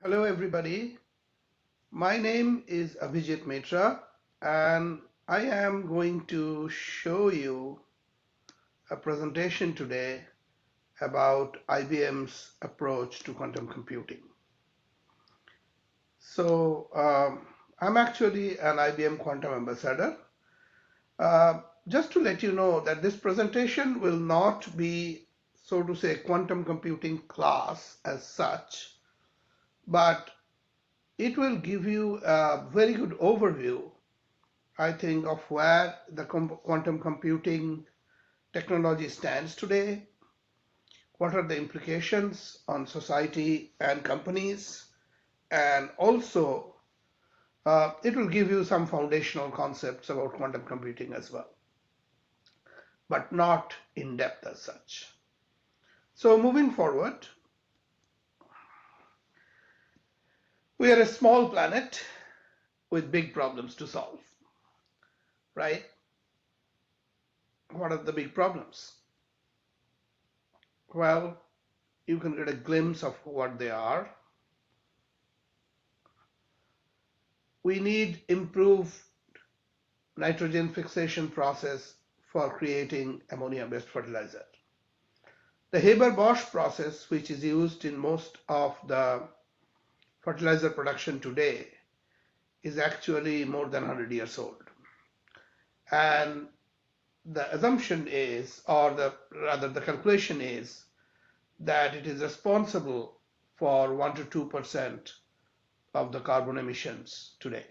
Hello everybody, my name is Abhijit Mitra and I am going to show you a presentation today about IBM's approach to quantum computing. So I'm actually an IBM Quantum ambassador. Just to let you know that this presentation will not be, so to say, quantum computing class as such, but it will give you a very good overview, I think, of where the quantum computing technology stands today, what are the implications on society and companies, and also it will give you some foundational concepts about quantum computing as well, but not in depth as such. So moving forward, we are a small planet with big problems to solve, right? What are the big problems? Well, you can get a glimpse of what they are. We need improved nitrogen fixation process for creating ammonia-based fertilizer. The Haber-Bosch process, which is used in most of the fertilizer production today, is actually more than 100 years old. And the assumption is, or rather the calculation is, that it is responsible for 1 to 2% of the carbon emissions today.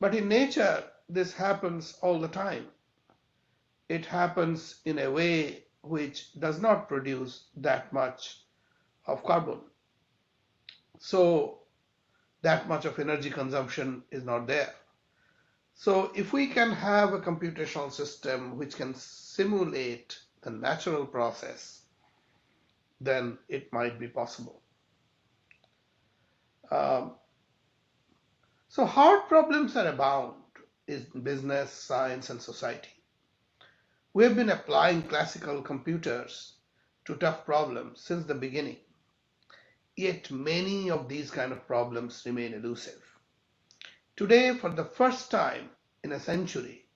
But in nature, this happens all the time. It happens in a way which does not produce that much of carbon. So that much of energy consumption is not there. So if we can have a computational system which can simulate the natural process, then it might be possible. So hard problems are abound in business, science, and society. We have been applying classical computers to tough problems since the beginning. Yet many of these kind of problems remain elusive. Today, for the first time in a century,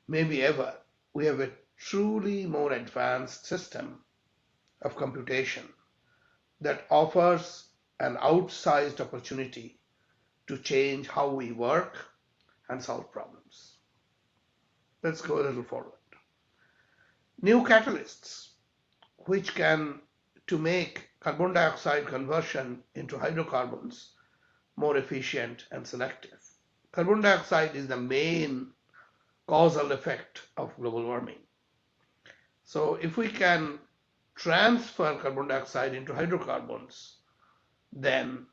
maybe ever, we have a truly more advanced system of computation that offers an outsized opportunity to change how we work and solve problems. Let's go a little forward. New catalysts, which can to make carbon dioxide conversion into hydrocarbons more efficient and selective. Carbon dioxide is the main causal effect of global warming. So if we can transfer carbon dioxide into hydrocarbons, then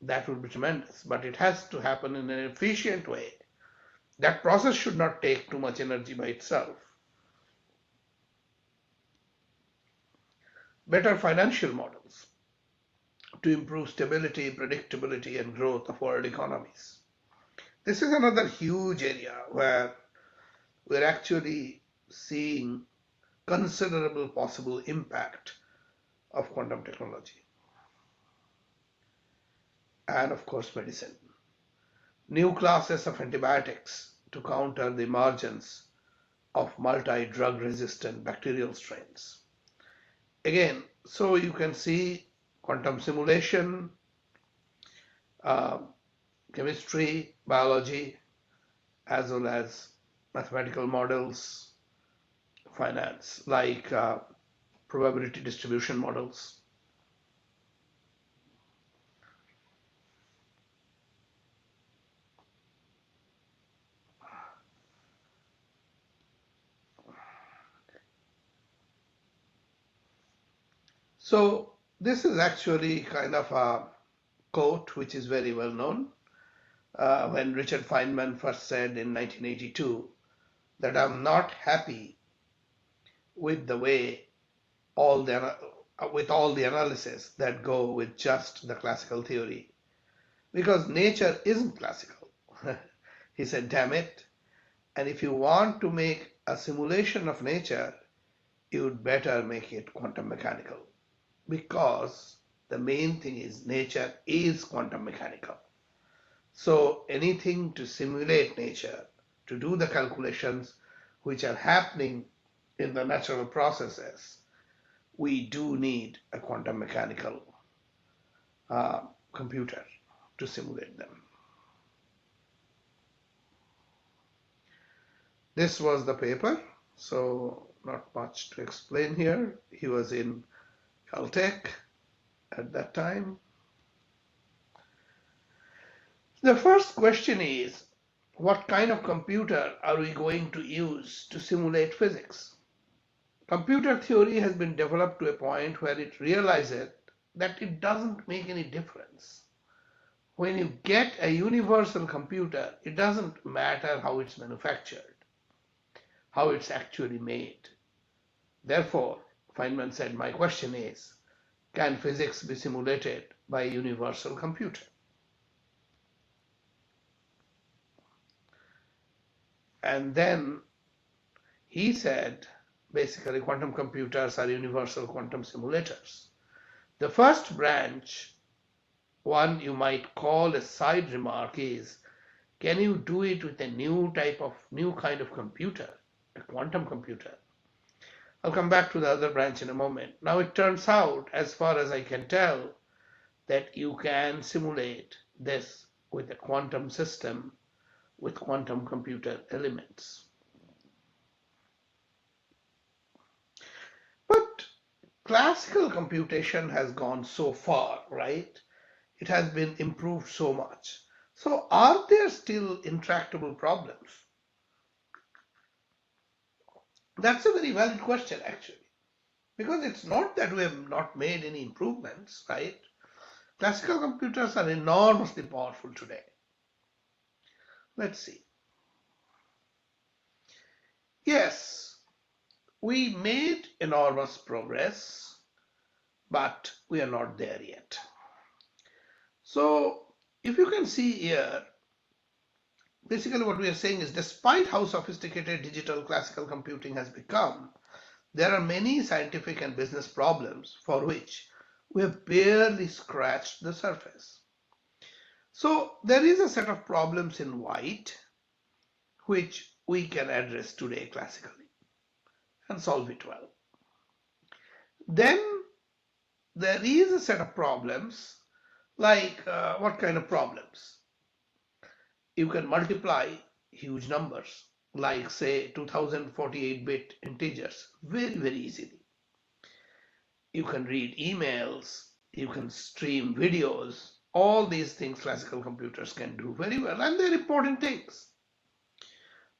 that would be tremendous. But it has to happen in an efficient way. That process should not take too much energy by itself. Better financial models to improve stability, predictability, and growth of world economies. This is another huge area where we're actually seeing considerable possible impact of quantum technology. And of course, medicine. New classes of antibiotics to counter the emergence of multi-drug resistant bacterial strains. Again, so you can see quantum simulation, chemistry, biology, as well as mathematical models, finance, like probability distribution models. So this is actually kind of a quote which is very well known. When Richard Feynman first said in 1982 that I'm not happy with the way with all the analysis that go with just the classical theory, because nature isn't classical. He said, damn it. And if you want to make a simulation of nature, you'd better make it quantum mechanical, because the main thing is nature is quantum mechanical. So anything to simulate nature, to do the calculations which are happening in the natural processes, we do need a quantum mechanical computer to simulate them. This was the paper, so not much to explain here. He was in Caltech at that time. The first question is, what kind of computer are we going to use to simulate physics? Computer theory has been developed to a point where it realizes that it doesn't make any difference. When you get a universal computer, it doesn't matter how it's manufactured, how it's actually made. Therefore, Feynman said, my question is, can physics be simulated by a universal computer? And then he said, basically, quantum computers are universal quantum simulators. The first branch, one you might call a side remark, is, can you do it with a new kind of computer, a quantum computer? I'll come back to the other branch in a moment. Now it turns out, as far as I can tell, that you can simulate this with a quantum system with quantum computer elements. But classical computation has gone so far, right? It has been improved so much. So are there still intractable problems? That's a very valid question, actually, because it's not that we have not made any improvements, right? Classical computers are enormously powerful today. Let's see. Yes, we made enormous progress, but we are not there yet. So if you can see here, basically what we are saying is, despite how sophisticated digital classical computing has become, there are many scientific and business problems for which we have barely scratched the surface. So there is a set of problems in white which we can address today classically and solve it well. Then there is a set of problems like what kind of problems? You can multiply huge numbers like say 2048-bit integers very easily. You can read emails, you can stream videos. All these things classical computers can do very well, and they're important things.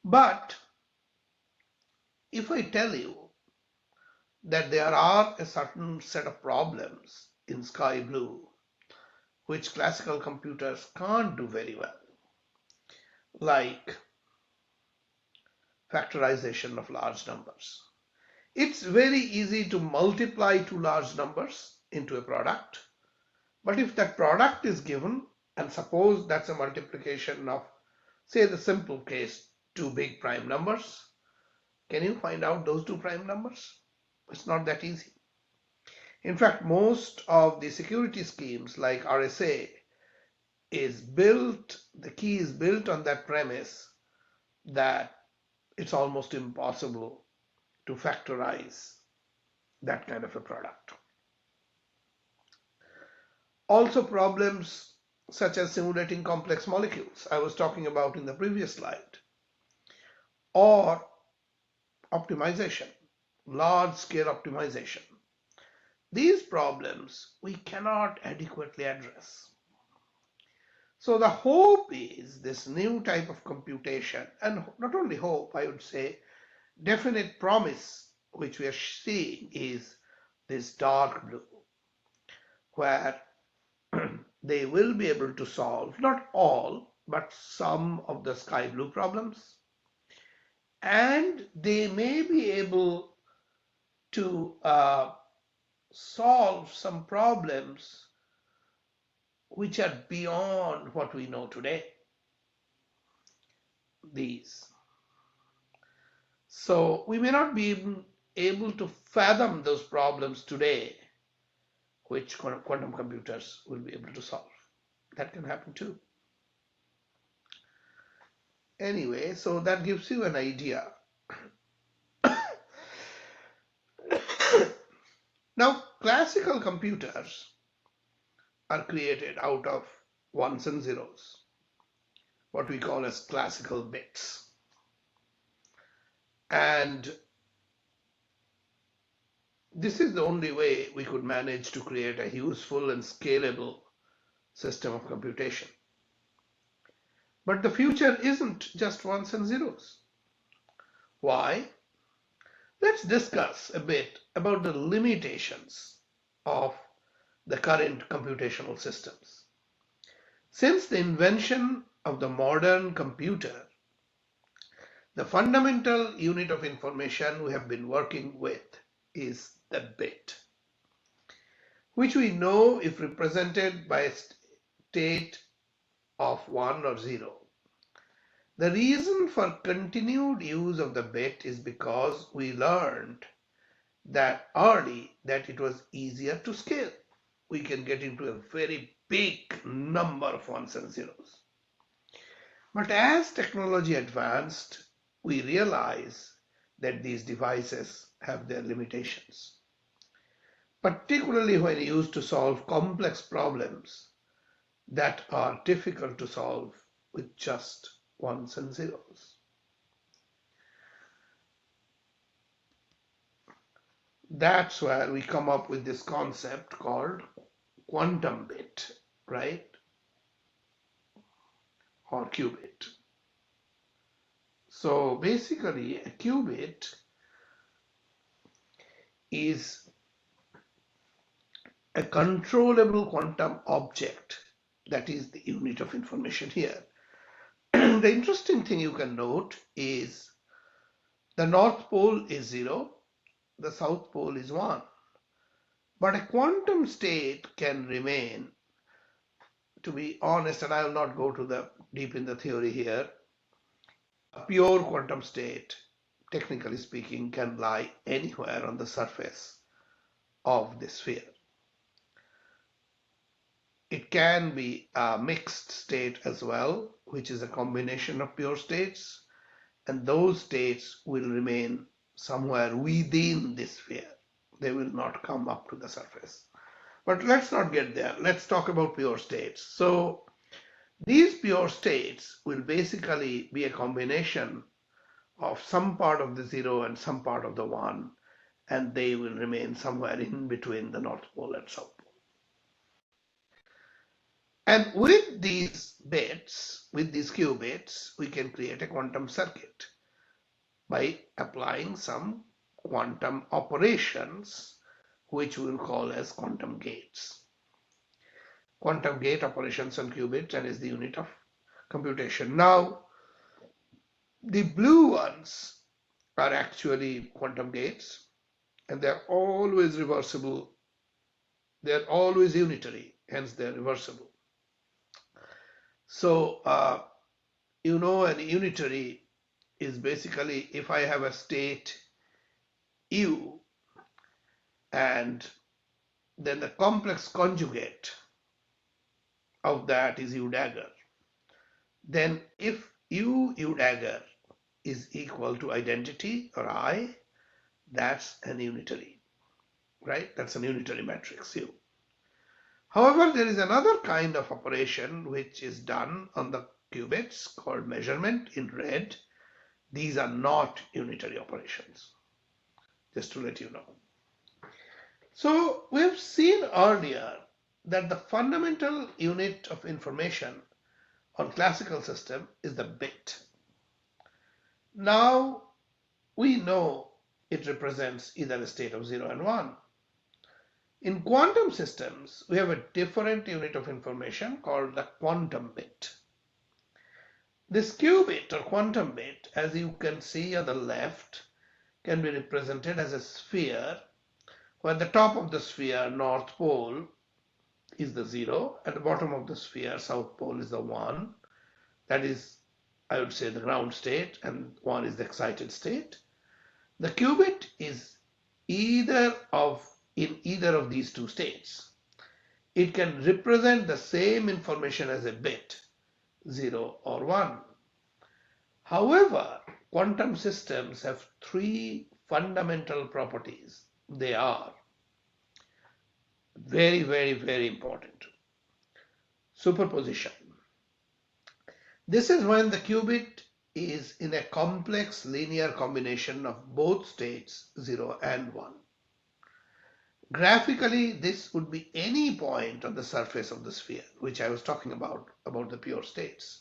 But if I tell you that there are a certain set of problems in sky blue which classical computers can't do very well, like factorization of large numbers. It's very easy to multiply two large numbers into a product, but if that product is given, and suppose that's a multiplication of, say, the simple case, two big prime numbers, can you find out those two prime numbers? It's not that easy. In fact, most of the security schemes like RSA is built, the key is built on that premise that it's almost impossible to factorize that kind of a product. Also, problems such as simulating complex molecules I was talking about in the previous slide, or optimization, large-scale optimization. These problems we cannot adequately address. So the hope is this new type of computation, and not only hope, I would say definite promise which we are seeing is this dark blue, where they will be able to solve not all but some of the sky blue problems, and they may be able to solve some problems which are beyond what we know today. These. So we may not be able to fathom those problems today which quantum computers will be able to solve. That can happen too. Anyway, so that gives you an idea. Now, classical computers are created out of ones and zeros, what we call as classical bits. And this is the only way we could manage to create a useful and scalable system of computation. But the future isn't just ones and zeros. Why? Let's discuss a bit about the limitations of the current computational systems. Since the invention of the modern computer, the fundamental unit of information we have been working with is the bit, which we know is represented by a state of 1 or 0. The reason for continued use of the bit is because we learned that early that it was easier to scale. We can get into a very big number of ones and zeros. But as technology advanced, we realize that these devices have their limitations, particularly when used to solve complex problems that are difficult to solve with just ones and zeros. That's where we come up with this concept called quantum bit, right? Or qubit. So basically, a qubit is a controllable quantum object. That is the unit of information here. The interesting thing you can note is the North Pole is 0, the South Pole is 1. But a quantum state can remain, to be honest, and I will not go to the deep in the theory here, a pure quantum state, technically speaking, can lie anywhere on the surface of the sphere. It can be a mixed state as well, which is a combination of pure states, and those states will remain somewhere within this sphere. They will not come up to the surface. But let's not get there. Let's talk about pure states. So these pure states will basically be a combination of some part of the 0 and some part of the 1, and they will remain somewhere in between the North Pole and South Pole. And with these bits, with these qubits, we can create a quantum circuit by applying some quantum operations, which we will call as quantum gates. Quantum gate operations on qubits, and is the unit of computation. Now, the blue ones are actually quantum gates, and they're always reversible. They're always unitary, hence they're reversible. So, you know, an unitary is basically if I have a state U and then the complex conjugate of that is U dagger, then if U dagger is equal to identity or I, that's an unitary, right? That's an unitary matrix U. However, there is another kind of operation which is done on the qubits called measurement in red. These are not unitary operations, just to let you know. So we've seen earlier that the fundamental unit of information on classical system is the bit. Now we know it represents either a state of 0 and 1. In quantum systems, we have a different unit of information called the quantum bit. This qubit or quantum bit, as you can see on the left, can be represented as a sphere, where the top of the sphere, North Pole, is the 0, at the bottom of the sphere, South Pole, is the 1. That is, I would say, the ground state, and 1 is the excited state. The qubit is in either of these two states. it can represent the same information as a bit, 0 or 1. However, quantum systems have three fundamental properties. They are very, very, very important. Superposition. This is when the qubit is in a complex linear combination of both states 0 and 1. Graphically, this would be any point on the surface of the sphere, which I was talking about the pure states.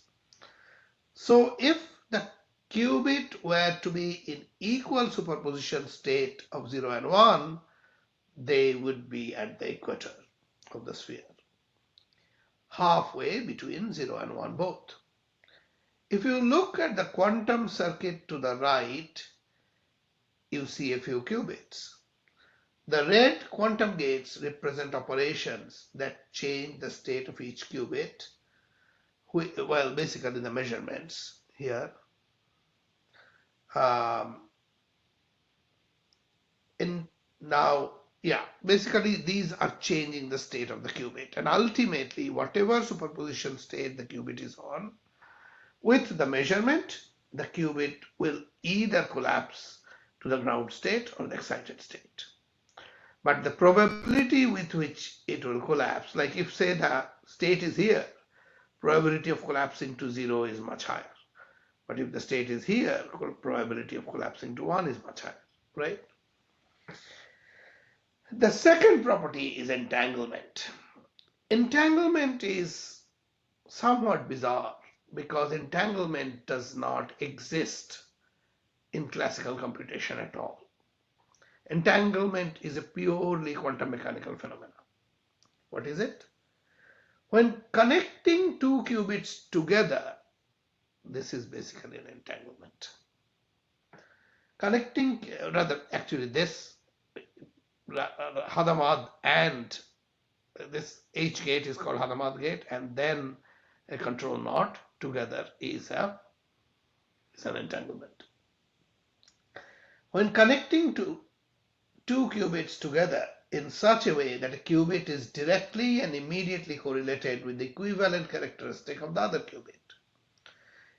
So if the qubit were to be in equal superposition state of 0 and 1, they would be at the equator of the sphere, halfway between 0 and 1 both. If you look at the quantum circuit to the right, you see a few qubits. The red quantum gates represent operations that change the state of each qubit, well, basically the measurements here. Basically these are changing the state of the qubit, and ultimately whatever superposition state the qubit is on, with the measurement, the qubit will either collapse to the ground state or the excited state. But the probability with which it will collapse, like if say the state is here, probability of collapsing to 0 is much higher. But if the state is here, probability of collapsing to 1 is much higher, right? The second property is entanglement. Entanglement is somewhat bizarre because entanglement does not exist in classical computation at all. Entanglement is a purely quantum mechanical phenomenon. What is it? When connecting two qubits together, this is basically an entanglement. Connecting, this Hadamard and this H gate is called Hadamard gate, and then a control knot together is an entanglement. When connecting two qubits together in such a way that a qubit is directly and immediately correlated with the equivalent characteristic of the other qubit.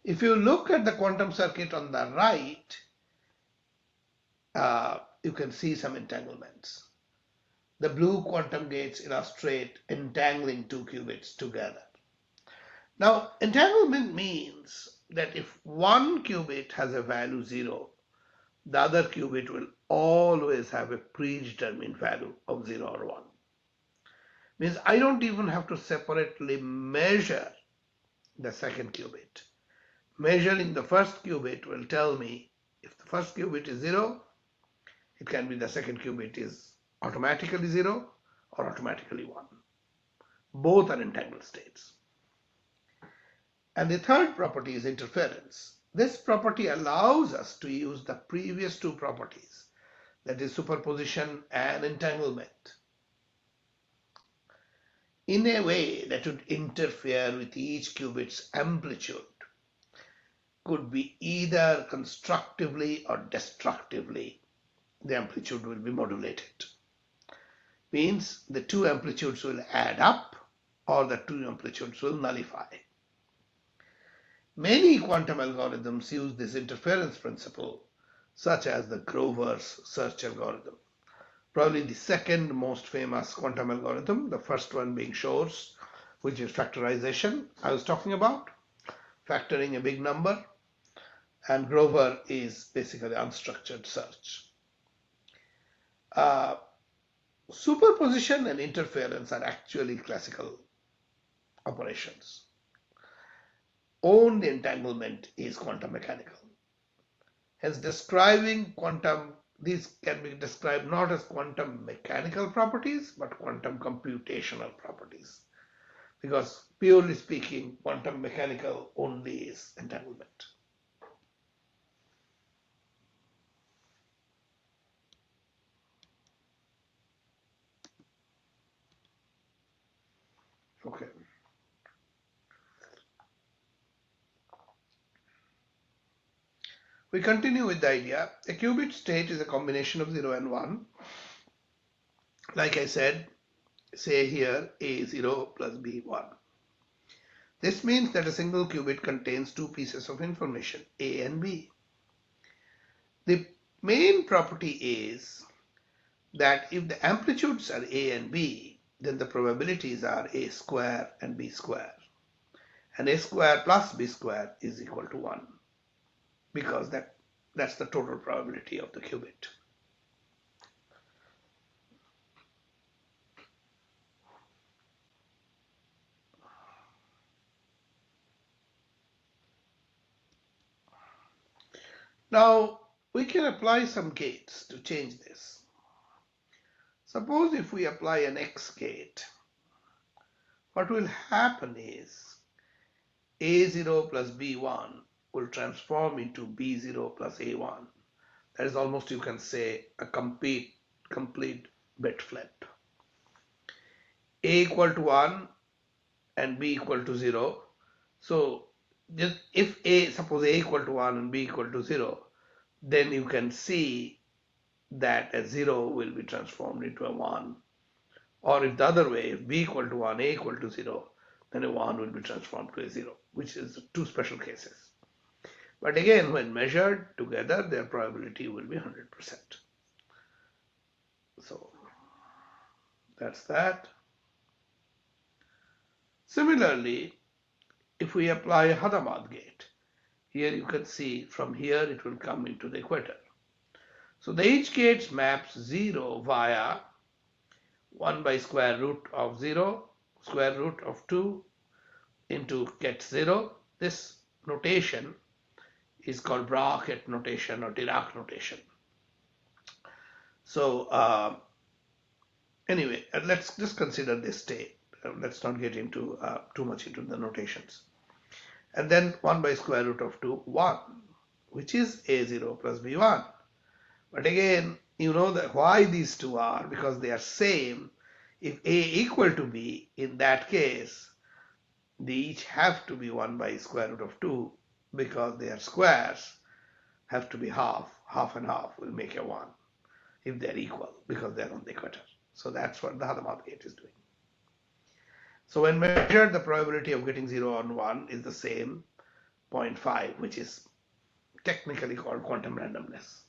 If you look at the quantum circuit on the right, you can see some entanglements. The blue quantum gates illustrate entangling two qubits together. Now, entanglement means that if one qubit has a value 0, the other qubit will always have a predetermined value of 0 or 1. Means I don't even have to separately measure the second qubit. Measuring the first qubit will tell me if the first qubit is 0, it can be the second qubit is automatically 0 or automatically 1. Both are entangled states. And the third property is interference. This property allows us to use the previous two properties, that is superposition and entanglement, in a way that would interfere with each qubit's amplitude. Could be either constructively or destructively. The amplitude will be modulated. Means the two amplitudes will add up or the two amplitudes will nullify. Many quantum algorithms use this interference principle, such as the Grover's search algorithm. Probably the second most famous quantum algorithm, the first one being Shor's, which is factorization I was talking about, factoring a big number, and Grover is basically unstructured search. Superposition and interference are actually classical operations. Only entanglement is quantum mechanical. Hence, describing quantum, these can be described not as quantum mechanical properties, but quantum computational properties. Because purely speaking, quantum mechanical only is entanglement. Okay. We continue with the idea. A qubit state is a combination of 0 and 1. Like I said, say here A0 plus B1. This means that a single qubit contains two pieces of information, A and B. The main property is that if the amplitudes are A and B, then the probabilities are A square and B square. And A square plus B square is equal to 1, because that's the total probability of the qubit. Now, we can apply some gates to change this. Suppose if we apply an X gate, what will happen is A0 plus B1 will transform into B0 plus A1. That is almost, you can say, a complete bit flip. A equal to 1 and B equal to 0. So just if suppose A equal to 1 and B equal to 0, then you can see that a 0 will be transformed into a 1. Or if the other way, if B equal to 1, A equal to 0, then a 1 will be transformed to a 0, which is two special cases. But again, when measured together, their probability will be 100%. So that's that. Similarly, if we apply a Hadamard gate, here you can see from here it will come into the equator. So the H gate maps 0 via 1 by square root of 0, square root of 2 into get 0. This notation is called bracket notation or Dirac notation. So anyway, let's just consider this state. Let's not get into too much into the notations. And then 1 by square root of 2, 1, which is A0 plus B1. But again, you know that why these two are, because they are same. If A equal to B, in that case, they each have to be 1 by square root of 2, because their squares have to be half. Half and half will make a 1 if they're equal, because they're on the equator. So that's what the Hadamard gate is doing. So when measured, the probability of getting 0 on 1 is the same, 0.5, which is technically called quantum randomness.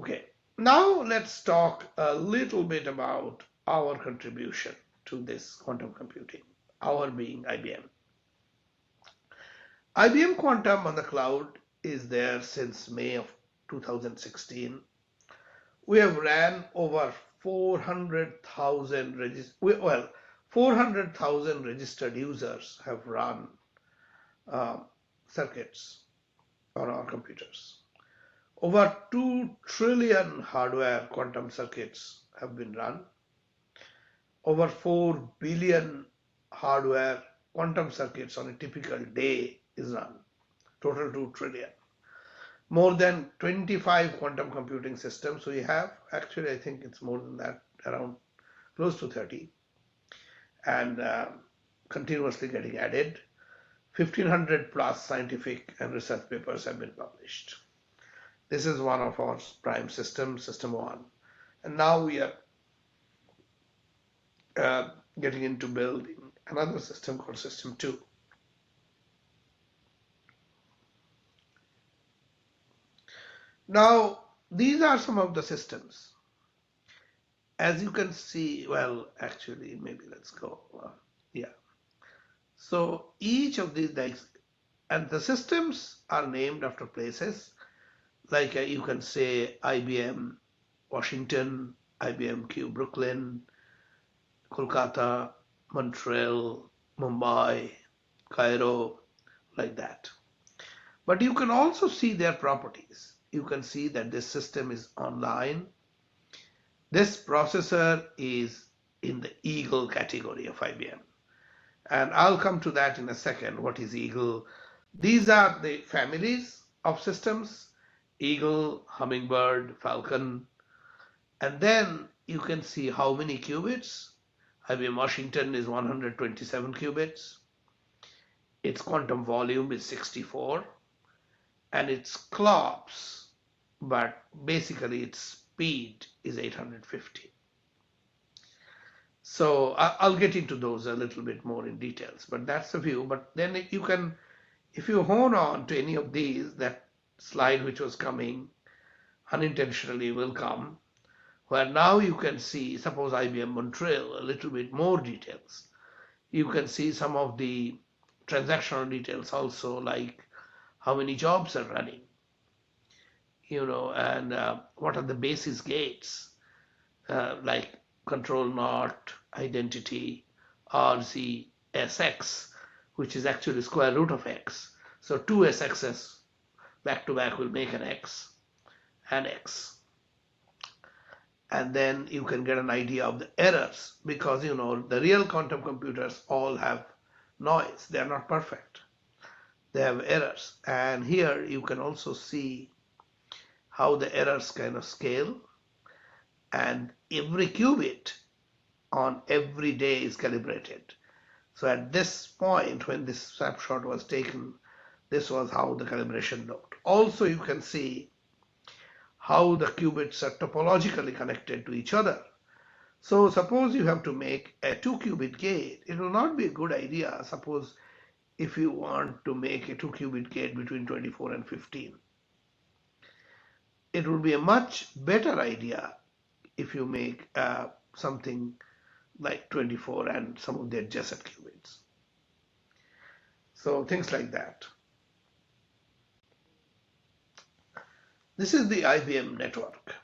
Okay, now let's talk a little bit about our contribution to this quantum computing, our being IBM. IBM Quantum on the cloud is there since May of 2016. We have ran over 400,000 registered users have run circuits on our computers. Over 2 trillion hardware quantum circuits have been run. Over 4 billion hardware quantum circuits on a typical day is run. Total 2 trillion. More than 25 quantum computing systems we have. Actually, I think it's more than that, around close to 30. And continuously getting added. 1,500 plus scientific and research papers have been published. This is one of our prime systems, System 1. And now we are getting into building another system called System 2. Now, these are some of the systems. As you can see, well, actually, maybe let's go. Yeah. So each of these, and the systems are named after places. Like you can say IBM Washington, IBM Q Brooklyn, Kolkata, Montreal, Mumbai, Cairo, like that. But you can also see their properties. You can see that this system is online. This processor is in the Eagle category of IBM. And I'll come to that in a second. What is Eagle? These are the families of systems: Eagle, Hummingbird, Falcon. And then you can see how many qubits. IBM Washington is 127 qubits. Its quantum volume is 64. And its clocks, but basically its speed is 850. So I'll get into those a little bit more in details, but that's the view. But then you can, if you hone on to any of these, that slide which was coming unintentionally will come, where now you can see, suppose IBM Montreal, a little bit more details. You can see some of the transactional details also, like how many jobs are running, and what are the basis gates, like control not, identity, RZ, SX, which is actually square root of X. So two SXs back to back will make an X and X. And then you can get an idea of the errors, because the real quantum computers all have noise. They are not perfect. They have errors. And here you can also see how the errors kind of scale, and every qubit on every day is calibrated. So at this point, when this snapshot was taken, this was how the calibration looked. Also, you can see how the qubits are topologically connected to each other. So suppose you have to make a 2-qubit gate, it will not be a good idea, suppose if you want to make a 2-qubit gate between 24 and 15. It will be a much better idea if you make something like 24 and some of the adjacent qubits. So things like that. This is the IBM network.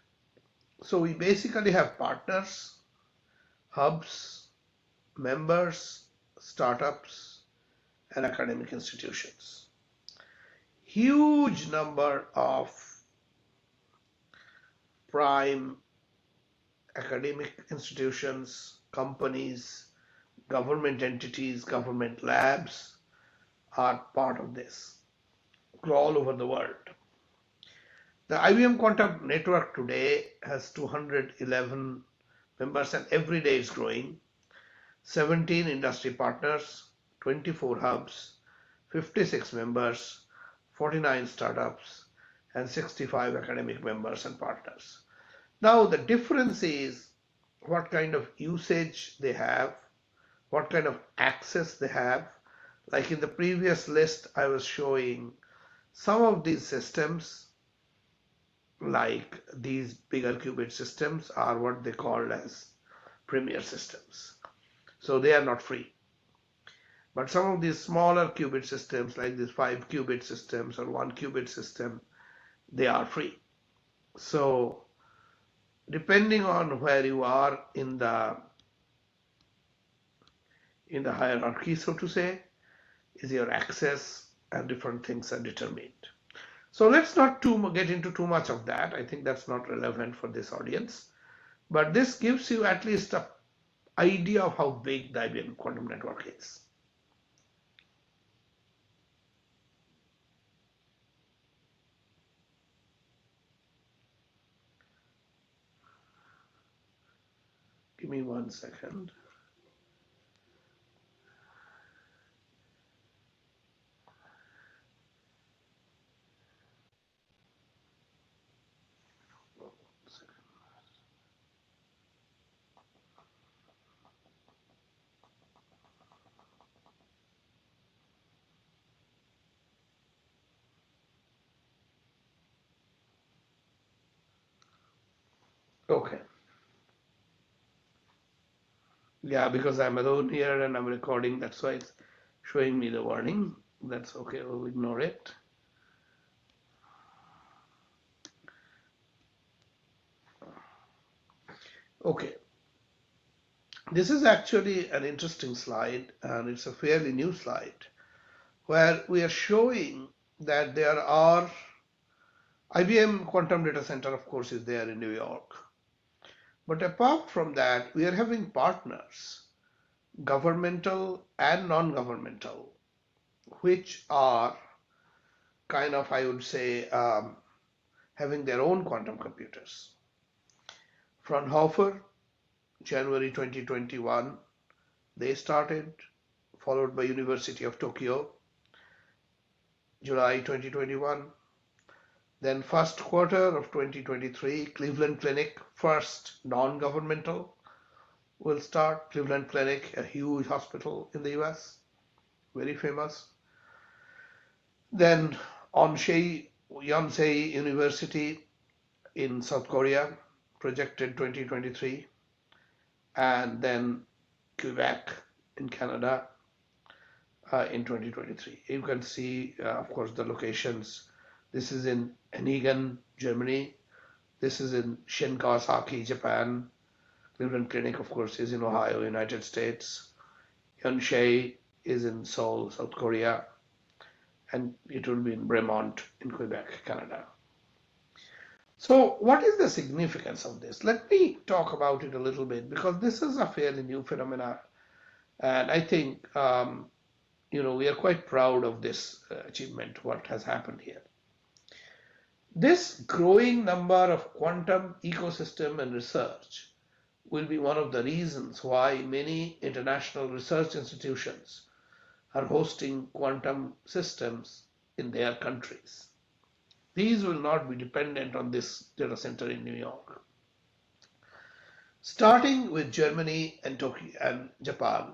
So we basically have partners, hubs, members, startups, and academic institutions. Huge number of prime academic institutions, companies, government entities, government labs are part of this all over the world. The IBM Quantum network today has 211 members, and every day is growing. 17 industry partners, 24 hubs, 56 members, 49 startups, and 65 academic members and partners. Now the difference is what kind of usage they have, what kind of access they have. Like in the previous list, I was showing some of these systems, like these bigger qubit systems, are what they call as premier systems. So they are not free. But some of these smaller qubit systems, like these 5-qubit systems or 1-qubit system, they are free. So depending on where you are in the hierarchy, so to say, is your access, and different things are determined. So let's not get into too much of that. I think that's not relevant for this audience. But this gives you at least an idea of how big the IBM Quantum network is. Give me 1 second. Okay. Yeah, because I'm alone here and I'm recording, that's why it's showing me the warning. That's okay, we'll ignore it. Okay. This is actually an interesting slide, and it's a fairly new slide, where we are showing that there are IBM Quantum Data Center, of course, is there in New York. But apart from that, we are having partners, governmental and non-governmental, which are kind of, I would say, having their own quantum computers. Fraunhofer, January 2021, they started, followed by University of Tokyo, July 2021. Then first quarter of 2023, Cleveland Clinic, first non-governmental, will start. Cleveland Clinic, a huge hospital in the US, very famous. Then Yonsei University in South Korea, projected 2023. And then Quebec in Canada in 2023. You can see, of course, the locations. This is in Enigen, Germany. This is in Shinkasaki, Japan. Cleveland Clinic, of course, is in Ohio, United States. Yonsei is in Seoul, South Korea. And it will be in Bremont in Quebec, Canada. So what is the significance of this? Let me talk about it a little bit, because this is a fairly new phenomenon. And I think, we are quite proud of this achievement, what has happened here. This growing number of quantum ecosystem and research will be one of the reasons why many international research institutions are hosting quantum systems in their countries. These will not be dependent on this data center in New York. Starting with Germany and Tokyo and Japan,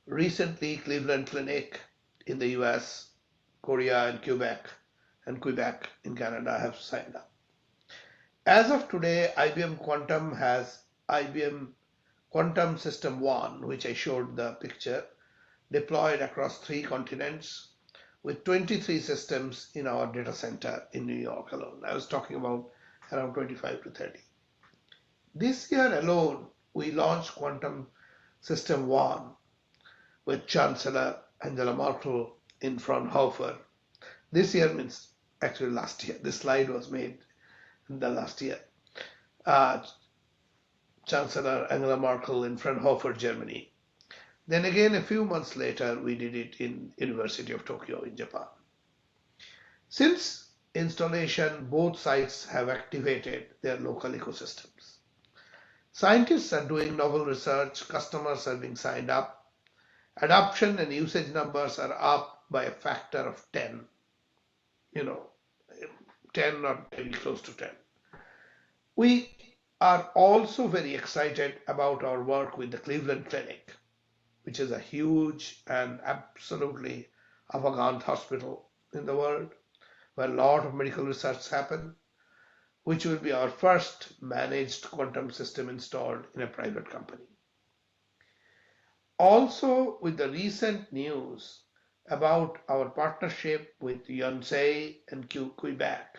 recently Cleveland Clinic in the US, Korea and Quebec in Canada have signed up. As of today, IBM Quantum has IBM Quantum System 1, which I showed the picture, deployed across 3 continents with 23 systems in our data center in New York alone. I was talking about around 25 to 30. This year alone, we launched Quantum System 1 with Chancellor Angela Merkel in Fraunhofer. This year means actually last year. This slide was made in the last year. Chancellor Angela Merkel in Fraunhofer, Germany. Then again, a few months later, we did it in University of Tokyo in Japan. Since installation, both sites have activated their local ecosystems. Scientists are doing novel research, customers are being signed up, adoption and usage numbers are up by a factor of 10, 10 or maybe close to 10. We are also very excited about our work with the Cleveland Clinic, which is a huge and absolutely avant-garde hospital in the world, where a lot of medical research happen, which will be our first managed quantum system installed in a private company. Also, with the recent news about our partnership with Yonsei and Quebec,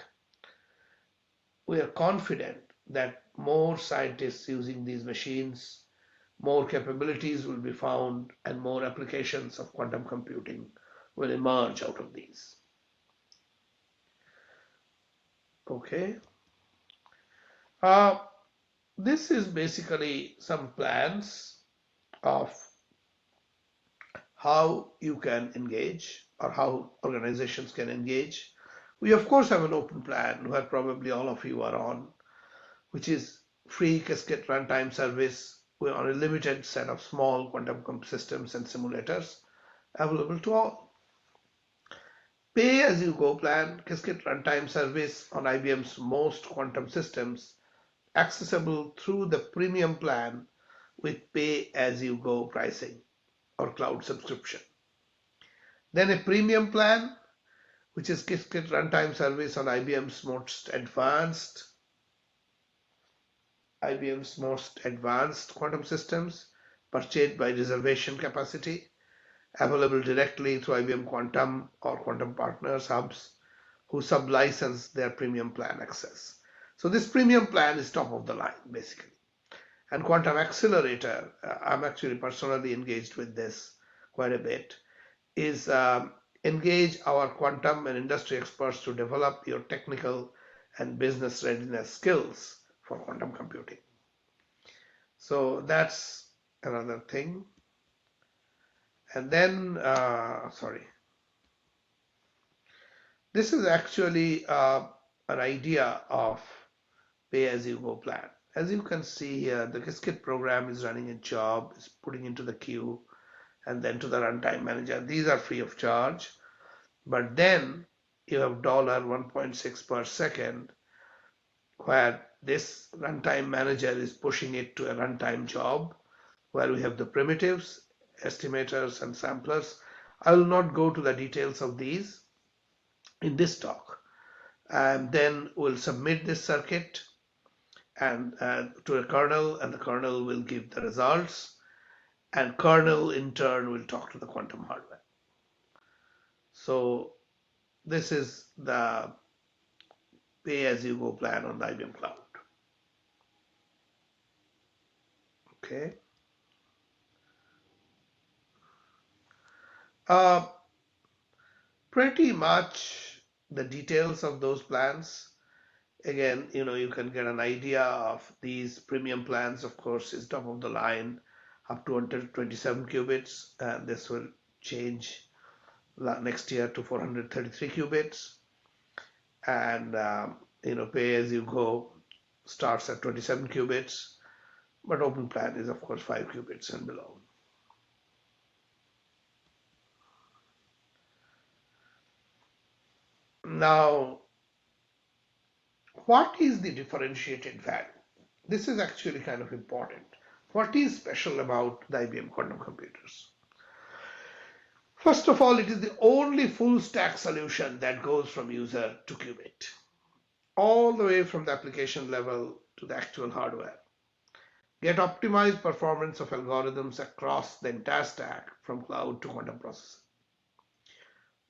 we are confident that more scientists using these machines, more capabilities will be found, and more applications of quantum computing will emerge out of these. Okay. This is basically some plans of how you can engage or how organizations can engage. We of course have an open plan where probably all of you are on, which is free Qiskit runtime service. We're on a limited set of small quantum systems and simulators available to all. Pay-as-you-go plan, Qiskit runtime service on IBM's most quantum systems, accessible through the premium plan with pay-as-you-go pricing or cloud subscription. Then a premium plan, which is Qiskit runtime service on IBM's most advanced quantum systems, purchased by reservation capacity, available directly through IBM Quantum or Quantum Partners hubs who sub-license their premium plan access. So this premium plan is top of the line, basically. And Quantum Accelerator, I'm actually personally engaged with this quite a bit, is engage our quantum and industry experts to develop your technical and business readiness skills for quantum computing. So that's another thing. And then, this is actually an idea of pay-as-you-go plan. As you can see here, the Qiskit program is running a job, is putting into the queue, and then to the runtime manager. These are free of charge. But then you have $1.6 per second, where this runtime manager is pushing it to a runtime job, where we have the primitives, estimators, and samplers. I will not go to the details of these in this talk. And then we'll submit this circuit and to a kernel, and the kernel will give the results, and kernel in turn will talk to the quantum hardware. So this is the pay-as-you-go plan on the IBM Cloud. Okay. Uh, Pretty much the details of those plans. Again, you can get an idea of these premium plans, of course, is top of the line up to 127 qubits, and this will change next year to 433 qubits. And pay as you go starts at 27 qubits, but open plan is of course 5 qubits and below. Now, what is the differentiated value? This is actually kind of important. What is special about the IBM quantum computers? First of all, it is the only full stack solution that goes from user to qubit, all the way from the application level to the actual hardware. Get optimized performance of algorithms across the entire stack from cloud to quantum processing.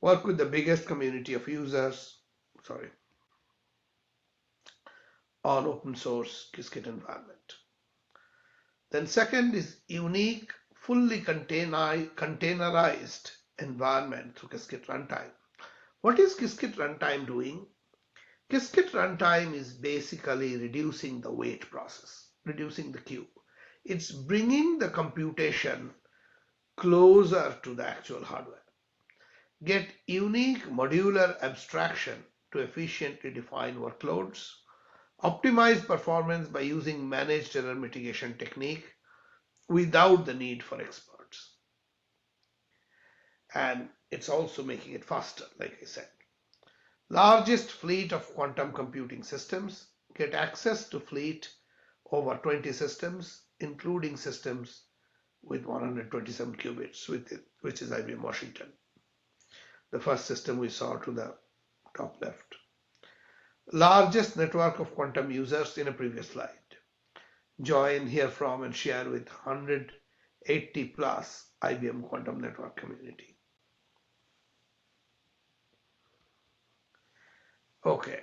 Work with the biggest community of users, on open source Qiskit environment. Then second is unique, fully containerized environment through Qiskit runtime. What is Qiskit runtime doing? Qiskit runtime is basically reducing the wait process, reducing the queue. It's bringing the computation closer to the actual hardware. Get unique modular abstraction to efficiently define workloads. Optimize performance by using managed error mitigation technique without the need for experts. And it's also making it faster, like I said. Largest fleet of quantum computing systems. Get access to fleet over 20 systems, including systems with 127 qubits, which is IBM Washington. The first system we saw to the top left. Largest network of quantum users in a previous slide. Join, hear from, and share with 180 plus IBM Quantum Network community. Okay.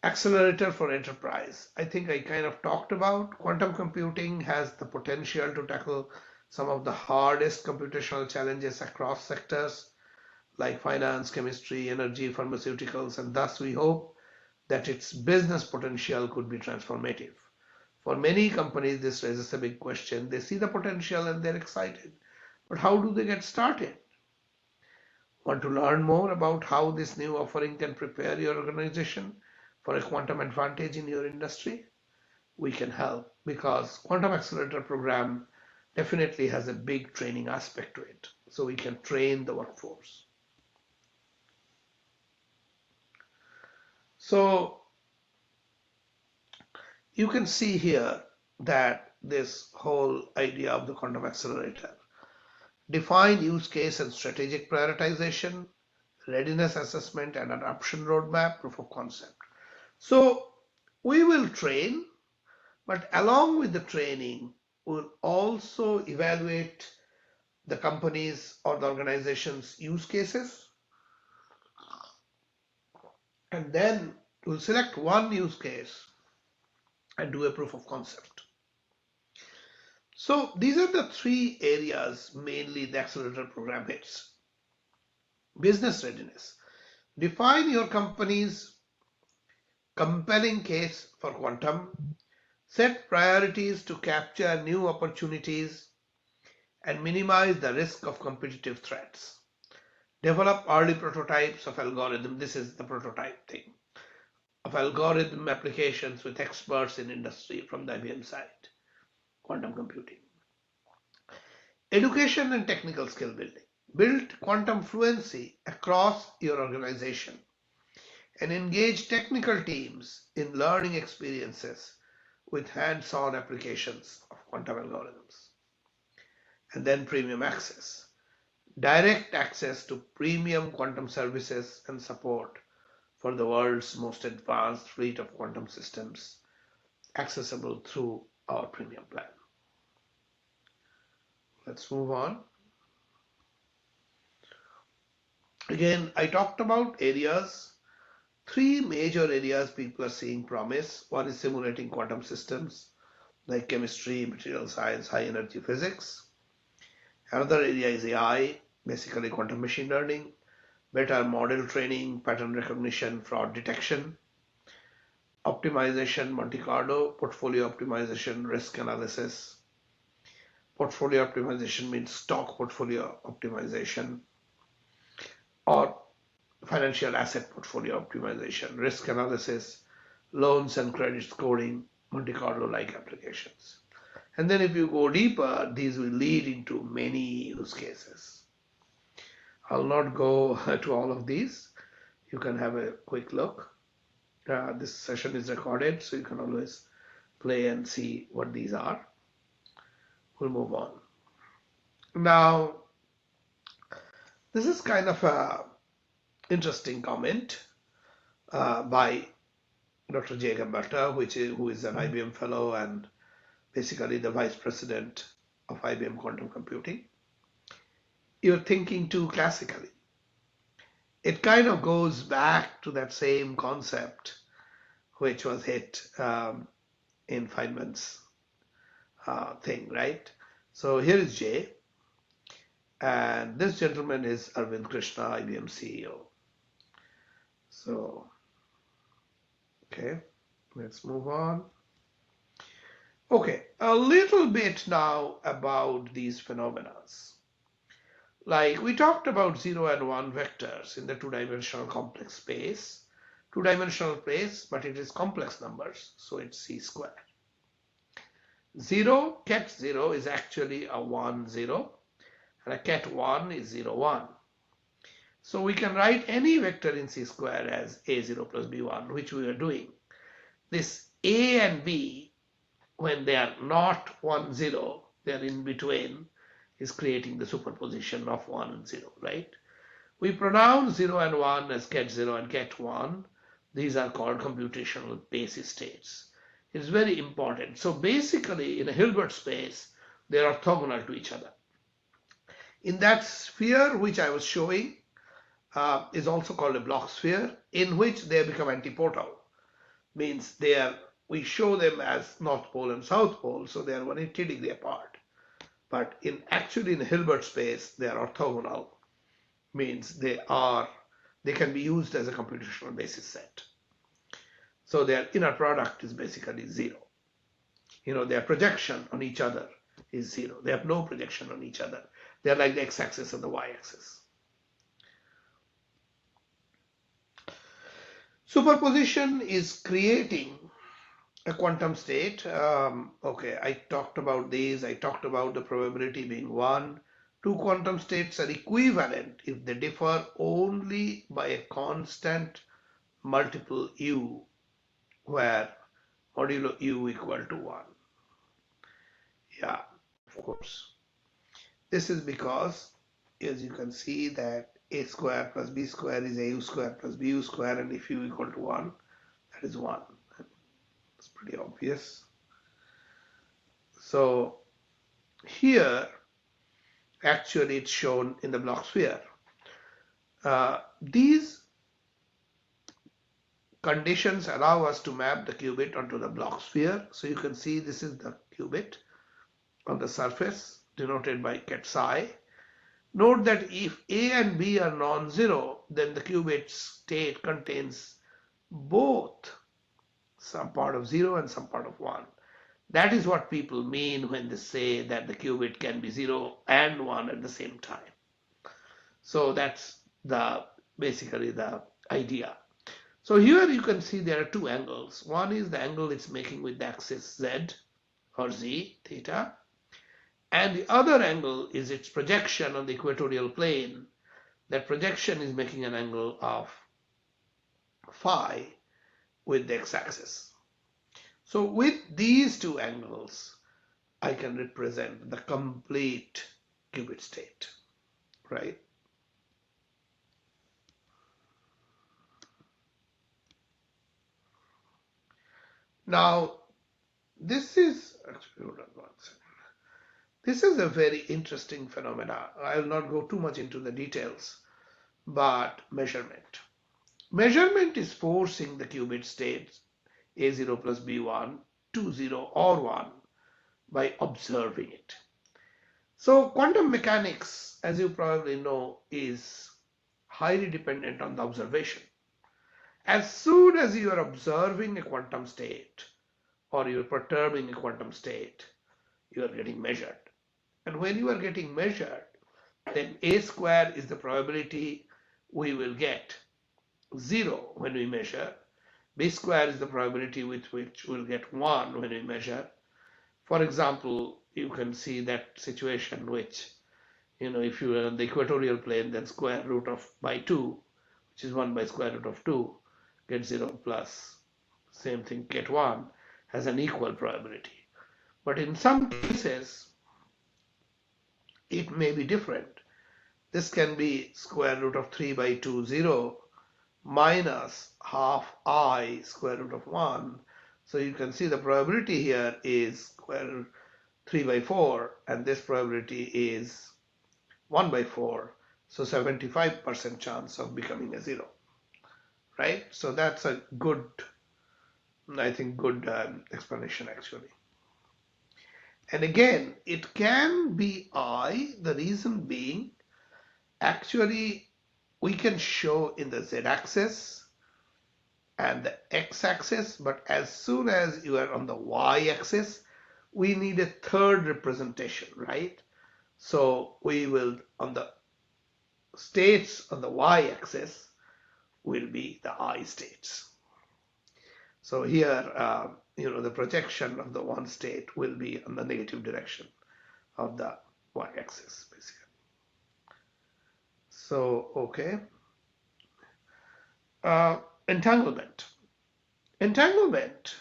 Accelerator for enterprise. I think I kind of talked about. Quantum computing has the potential to tackle some of the hardest computational challenges across sectors like finance, chemistry, energy, pharmaceuticals, and thus we hope that its business potential could be transformative. For many companies, this raises a big question. They see the potential and they're excited, but how do they get started? Want to learn more about how this new offering can prepare your organization for a quantum advantage in your industry? We can help because Quantum Accelerator program definitely has a big training aspect to it. So we can train the workforce. So you can see here that this whole idea of the quantum accelerator. Define use case and strategic prioritization, readiness assessment and adoption roadmap, proof of concept. So we will train, but along with the training, we'll also evaluate the company's or the organization's use cases. And then we'll select one use case and do a proof of concept. So these are the three areas mainly the accelerator program hits. Business readiness. Define your company's compelling case for quantum. Set priorities to capture new opportunities and minimize the risk of competitive threats. Develop early prototypes of algorithm. This is the prototype thing of algorithm applications with experts in industry from the IBM side. Quantum computing. Education and technical skill building. Build quantum fluency across your organization and engage technical teams in learning experiences with hands-on applications of quantum algorithms. And then premium access. Direct access to premium quantum services and support for the world's most advanced fleet of quantum systems, accessible through our premium plan. Let's move on. Again, I talked about areas, three major areas people are seeing promise. One is simulating quantum systems like chemistry, material science, high energy physics. Another area is AI, basically quantum machine learning, better model training, pattern recognition, fraud detection, optimization, Monte Carlo, portfolio optimization, risk analysis. Portfolio optimization means stock portfolio optimization or financial asset portfolio optimization, risk analysis, loans and credit scoring, Monte Carlo-like applications. And then if you go deeper, these will lead into many use cases. I'll not go to all of these. You can have a quick look. This session is recorded, so you can always play and see what these are. We'll move on. Now, this is kind of a interesting comment by Dr. Jacob Mitra, who is an IBM fellow and basically the vice president of IBM Quantum Computing. You're thinking too classically. It kind of goes back to that same concept which was hit in Feynman's thing, right? So here is Jay, and this gentleman is Arvind Krishna, IBM CEO. So, okay, let's move on. Okay, a little bit now about these phenomena. Like we talked about 0 and 1 vectors in the two-dimensional complex space. Two-dimensional place, but it is complex numbers, so it's C square. 0, ket 0 is actually a 1, 0, and a ket 1 is 0, 1. So we can write any vector in C square as A0 plus B1, which we are doing. This A and B, when they are not 1, 0, they are in between, is creating the superposition of 1 and 0, right? We pronounce 0 and 1 as ket 0 and ket 1. These are called computational basis states. It's very important. So basically, in a Hilbert space, they are orthogonal to each other. In that sphere which I was showing is also called a Bloch sphere, in which they become antipodal. Means we show them as North Pole and South Pole, so they are 180 degrees apart. But actually in a Hilbert space, they are orthogonal. Means they can be used as a computational basis set. So their inner product is basically 0. Their projection on each other is 0. They have no projection on each other. They are like the x-axis and the y-axis. Superposition is creating a quantum state. Okay, I talked about these. I talked about the probability being 1. Two quantum states are equivalent if they differ only by a constant multiple u, where modulo u equal to 1. Yeah, of course. This is because, as you can see, that a square plus b square is au square plus bu square, and if u equal to 1, that is 1. It's pretty obvious. So here, actually, it's shown in the Bloch sphere. These conditions allow us to map the qubit onto the Bloch sphere. So you can see this is the qubit on the surface, denoted by ket psi. Note that if A and B are non-zero, then the qubit state contains both some part of 0 and some part of 1. That is what people mean when they say that the qubit can be 0 and 1 at the same time. So that's basically the idea. So here you can see there are two angles. One is the angle it's making with the axis z or z, theta, and the other angle is its projection on the equatorial plane. That projection is making an angle of phi with the x-axis. So with these two angles, I can represent the complete qubit state, right? Now, this is actually, hold on one second. This is a very interesting phenomena. I will not go too much into the details, but measurement. Measurement is forcing the qubit states A0 plus B1 to 0 or 1 by observing it. So quantum mechanics, as you probably know, is highly dependent on the observation. As soon as you are observing a quantum state or you are perturbing a quantum state, you are getting measured. And when you are getting measured, then A square is the probability we will get 0 when we measure. B square is the probability with which we'll get 1 when we measure. For example, you can see that situation which, if you are on the equatorial plane, then square root of by 2, which is 1 by square root of 2, get 0 plus, same thing, get 1, has an equal probability. But in some cases, it may be different. This can be square root of 3 by 2, 0, minus half I square root of 1. So you can see the probability here is square root 3 by 4, and this probability is 1 by 4. So 75% chance of becoming a 0, right? So that's a good, I think, good explanation actually. And again, it can be I, the reason being, actually, we can show in the z-axis and the x-axis, but as soon as you are on the y-axis, we need a third representation, right? So we will, on the states on the y-axis, will be the I states. So here, the projection of the one state will be on the negative direction of the y-axis, basically. So, okay. Entanglement. Entanglement,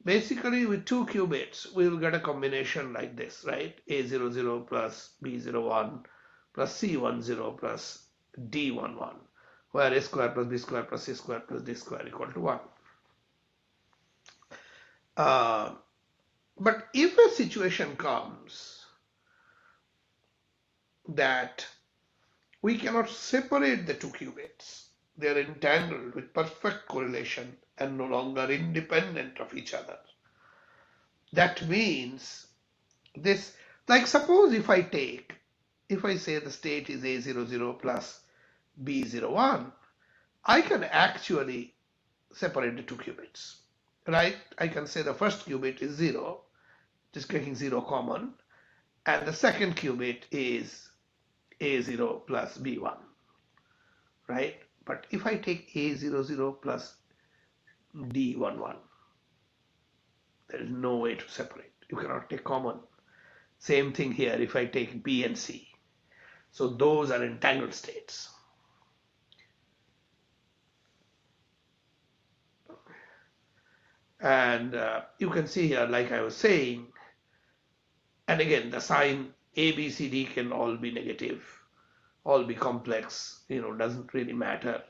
basically with two qubits, we will get a combination like this, right? A00 plus B01 plus C10 plus D11, where A square plus B square plus C square plus D square equal to 1. But if a situation comes that we cannot separate the two qubits, they are entangled with perfect correlation and no longer independent of each other. That means this, like suppose if I say the state is A00 plus B01, I can actually separate the two qubits, right? I can say the first qubit is 0, just taking 0 common, and the second qubit is A0 plus B1, right? But if I take A00 plus D11, there is no way to separate. You cannot take common. Same thing here if I take B and C. So those are entangled states. And you can see here, like I was saying, and again, the sign A, B, C, D can all be negative, all be complex, doesn't really matter.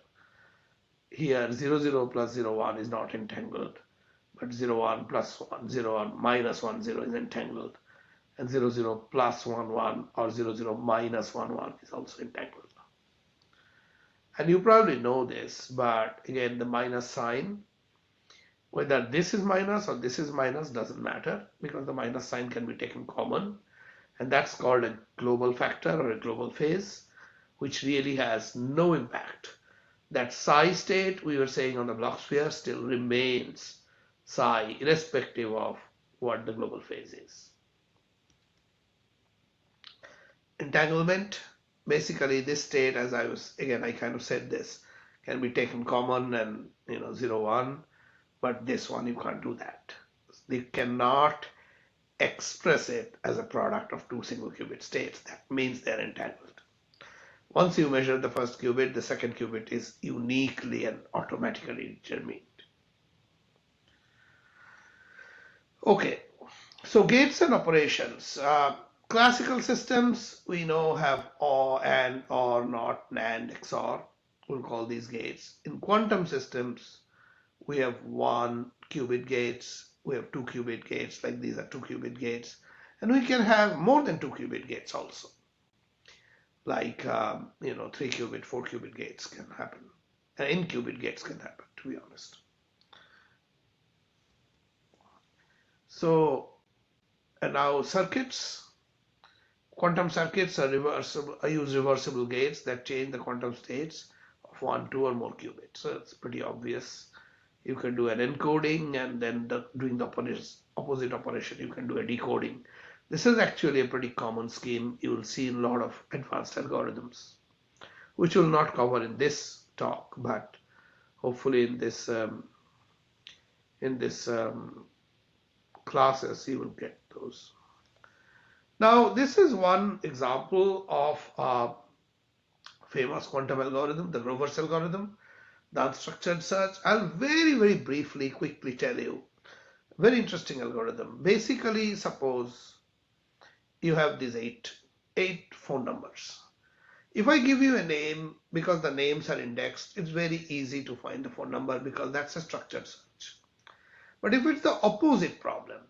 Here, 00 plus 01 is not entangled, but 01 plus 1, 01 minus 10 is entangled, and 00 plus 11 or 00 minus 11 is also entangled. And you probably know this, but again, the minus sign, whether this is minus or this is minus doesn't matter, because the minus sign can be taken common, and that's called a global factor or a global phase, which really has no impact. That psi state we were saying on the Bloch sphere still remains psi, irrespective of what the global phase is. Entanglement, basically this state, as I kind of said this, can be taken common and 0, 1, but this one you can't do that. You cannot express it as a product of two single qubit states. That means they're entangled. Once you measure the first qubit, the second qubit is uniquely and automatically determined. Okay, so gates and operations. Classical systems we know have OR, AND, OR, NOT, NAND, XOR. We'll call these gates. In quantum systems, we have one qubit gates, we have two qubit gates, like these are two qubit gates, and we can have more than two qubit gates also, like 3 qubit, 4 qubit gates can happen, and n qubit gates can happen, to be honest. So, and now circuits. Quantum circuits are use reversible gates that change the quantum states of 1, 2, or more qubits. So it's pretty obvious. You can do an encoding, and then doing the opposite operation, you can do a decoding. This is actually a pretty common scheme you will see in a lot of advanced algorithms, which we'll not cover in this talk, but hopefully in this classes you will get those. Now this is one example of a famous quantum algorithm, the Grover's algorithm, the unstructured search. I'll very briefly, quickly tell you. Very interesting algorithm. Basically, suppose you have these eight phone numbers. If I give you a name, because the names are indexed, it's very easy to find the phone number because that's a structured search. But if it's the opposite problem,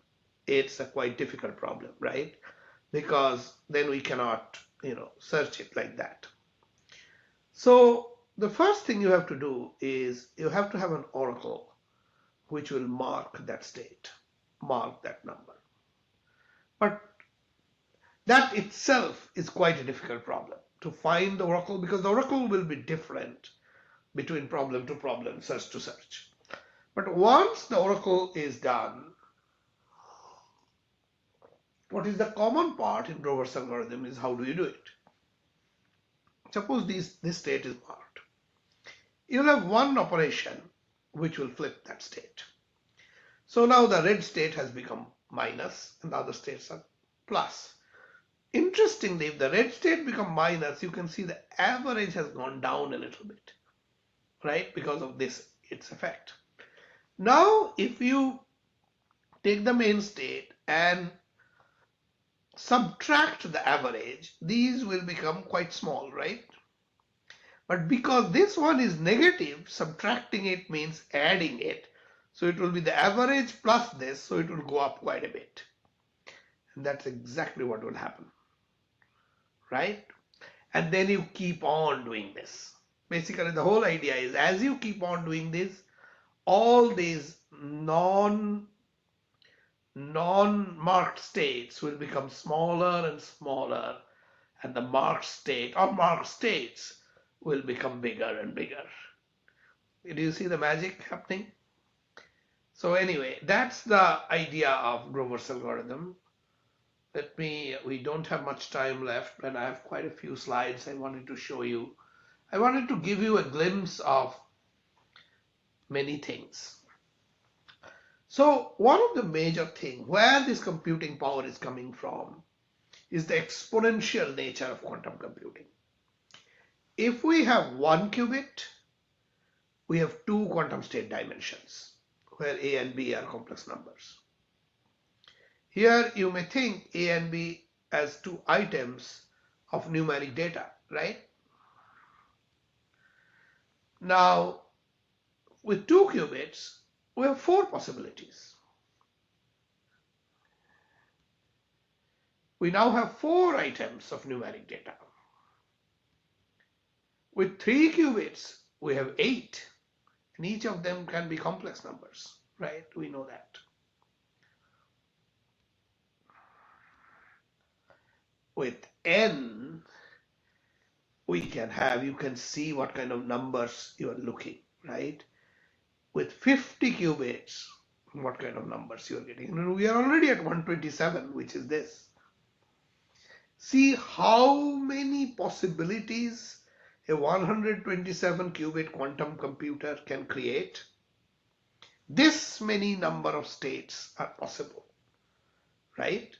it's a quite difficult problem, right? Because then we cannot, search it like that. So the first thing you have to do is you have to have an oracle which will mark that state, mark that number. But that itself is quite a difficult problem to find the oracle, because the oracle will be different between problem to problem, search to search. But once the oracle is done, what is the common part in Grover's algorithm is how do you do it? Suppose this state is marked. You'll have one operation which will flip that state. So now the red state has become minus and the other states are plus. Interestingly, if the red state becomes minus, you can see the average has gone down a little bit, right? Because of its effect. Now, if you take the main state and subtract the average, these will become quite small, right? But because this one is negative, subtracting it means adding it. So it will be the average plus this, so it will go up quite a bit. And that's exactly what will happen, right? And then you keep on doing this. Basically, the whole idea is as you keep on doing this, all these non-marked states will become smaller and smaller, and the marked state or marked states will become bigger and bigger. Do you see the magic happening? So anyway, that's the idea of Grover's algorithm. We don't have much time left, but I have quite a few slides I wanted to show you. I wanted to give you a glimpse of many things. So one of the major things where this computing power is coming from is the exponential nature of quantum computing. If we have one qubit, we have two quantum state dimensions where A and B are complex numbers. Here you may think A and B as two items of numeric data, right? Now, with two qubits, we have four possibilities. We now have four items of numeric data. With 3 qubits, we have 8, and each of them can be complex numbers, right? We know that. With n, you can see what kind of numbers you are looking, right? With 50 qubits, what kind of numbers you are getting. And we are already at 127, which is this. See how many possibilities a 127 qubit quantum computer can create. This many number of states are possible, right?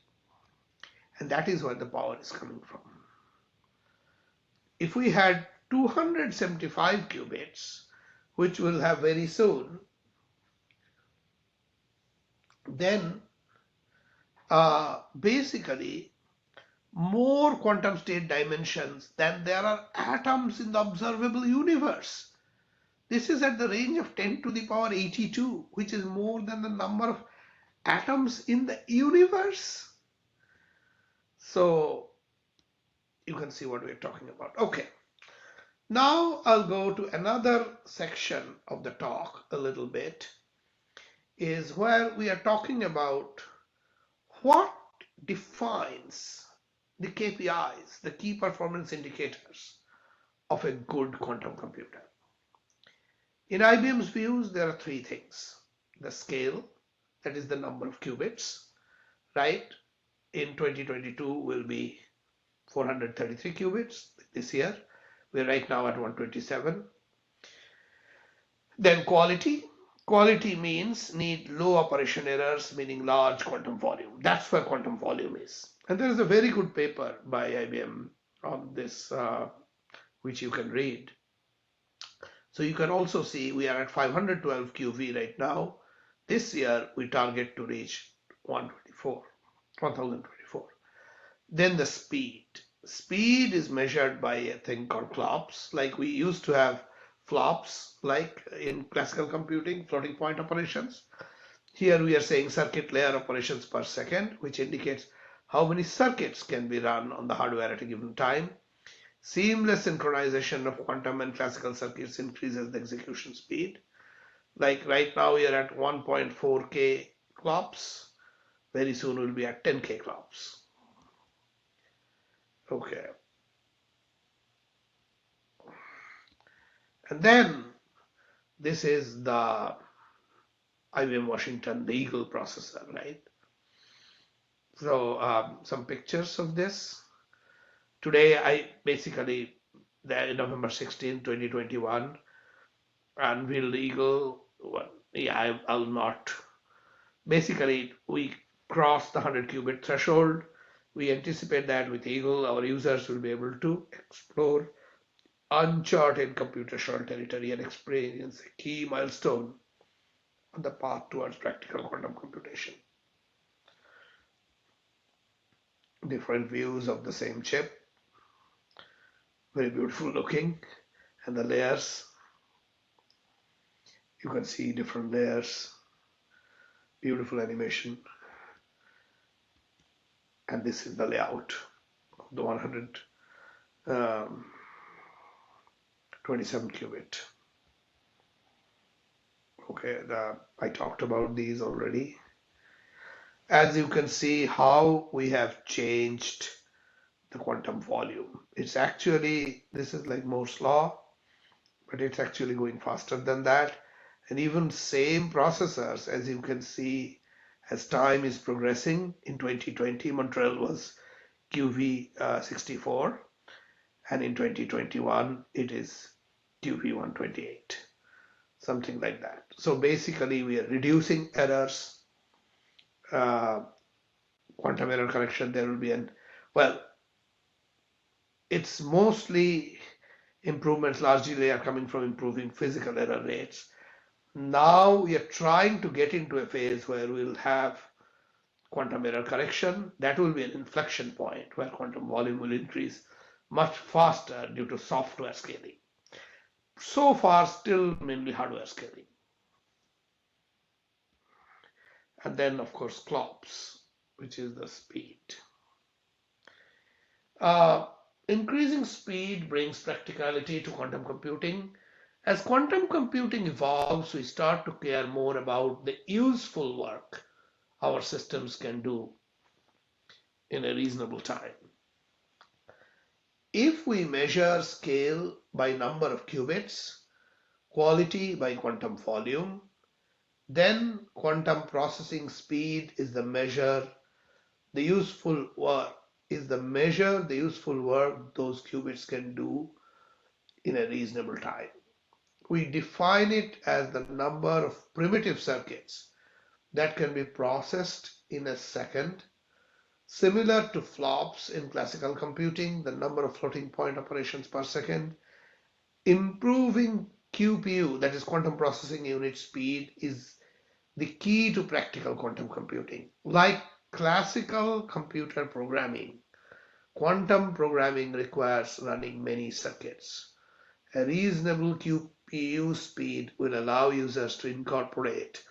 And that is where the power is coming from. If we had 275 qubits, which we'll have very soon, then basically more quantum state dimensions than there are atoms in the observable universe. This is at the range of 10 to the power 82, which is more than the number of atoms in the universe. So you can see what we're talking about. Okay, now I'll go to another section of the talk a little bit, is where we are talking about what defines the KPIs, the key performance indicators of a good quantum computer. In IBM's views, there are three things. The scale, that is the number of qubits, right? In 2022 will be 433 qubits this year. We're right now at 127. Then quality. Quality means need low operation errors, meaning large quantum volume. That's where quantum volume is. And there is a very good paper by IBM on this, which you can read. So you can also see we are at 512 QV right now. This year we target to reach 1024. Then the speed. Speed is measured by a thing called flops. Like we used to have flops, like in classical computing, floating point operations. Here we are saying circuit layer operations per second, which indicates how many circuits can be run on the hardware at a given time. Seamless synchronization of quantum and classical circuits increases the execution speed. Like right now we are at 1.4K clops. Very soon we'll be at 10K clops. Okay. And then this is the IBM Washington, the Eagle processor, right? So some pictures of this. Today I basically, November 16, 2021, unveiled the Eagle. Well, yeah, I'll not. Basically, we crossed the 100 qubit threshold. We anticipate that with Eagle, our users will be able to explore uncharted computational territory and experience a key milestone on the path towards practical quantum computation. Different views of the same chip, very beautiful looking, and the layers, you can see different layers, beautiful animation, and this is the layout of the 127 qubit. Okay, I talked about these already. As you can see how we have changed the quantum volume. It's actually, this is like Moore's law, but it's actually going faster than that. And even same processors, as you can see, as time is progressing, in 2020, Montreal was QV64, and in 2021, it is QV128, something like that. So basically, we are reducing errors, quantum error correction. There will be well, it's mostly improvements largely are coming from improving physical error rates. Now we are trying to get into a phase where we'll have quantum error correction. That will be an inflection point where quantum volume will increase much faster due to software scaling. So far, still mainly hardware scaling. And then, of course, clops, which is the speed. Increasing speed brings practicality to quantum computing. As quantum computing evolves, we start to care more about the useful work our systems can do in a reasonable time. If we measure scale by number of qubits, quality by quantum volume, then quantum processing speed is the measure, the useful work those qubits can do in a reasonable time. We define it as the number of primitive circuits that can be processed in a second Similar to flops in classical computing, the number of floating point operations per second, improving QPU, that is quantum processing unit speed, is the key to practical quantum computing. Like classical computer programming, quantum programming requires running many circuits. A reasonable QPU speed will allow users to incorporate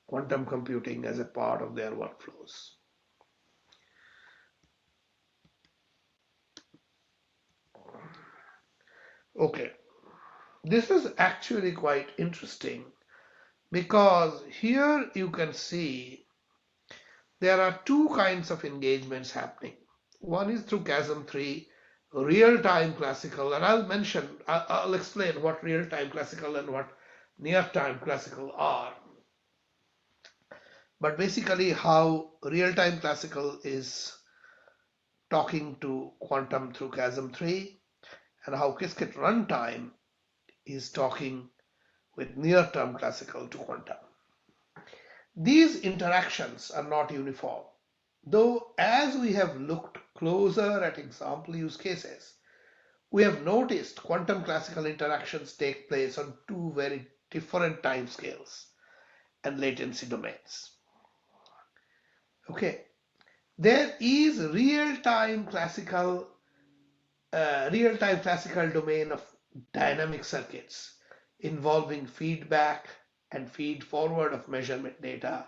quantum computing as a part of their workflows. Okay, this is actually quite interesting because here you can see there are two kinds of engagements happening. One is through QASM-3, real-time classical, and I'll explain what real-time classical and what near-time classical are. But basically how real-time classical is talking to quantum through QASM-3 and how Qiskit runtime is talking with near-term classical to quantum. These interactions are not uniform, though as we have looked closer at example use cases, we have noticed quantum classical interactions take place on two very different timescales and latency domains. Okay, there is real-time classical domain of dynamic circuits involving feedback and feed forward of measurement data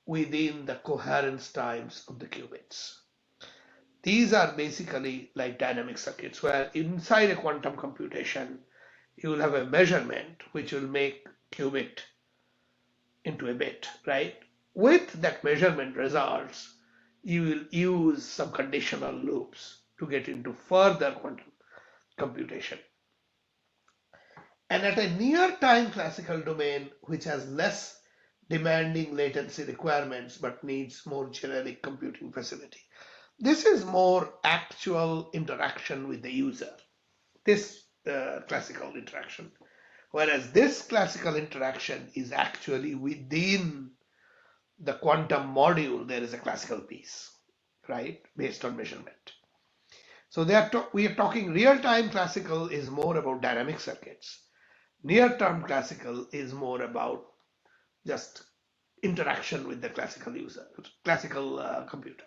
within the coherence times of the qubits. These are basically like dynamic circuits where inside a quantum computation you will have a measurement which will make qubit into a bit, right? With that measurement results, you will use some conditional loops to get into further quantum computation. And at a near-time classical domain, which has less demanding latency requirements but needs more generic computing facility, this is more actual interaction with the user, this classical interaction. Whereas this classical interaction is actually within the quantum module, there is a classical piece, right, based on measurement. So we are talking real-time classical is more about dynamic circuits. Near-term classical is more about just interaction with the classical user, classical computer.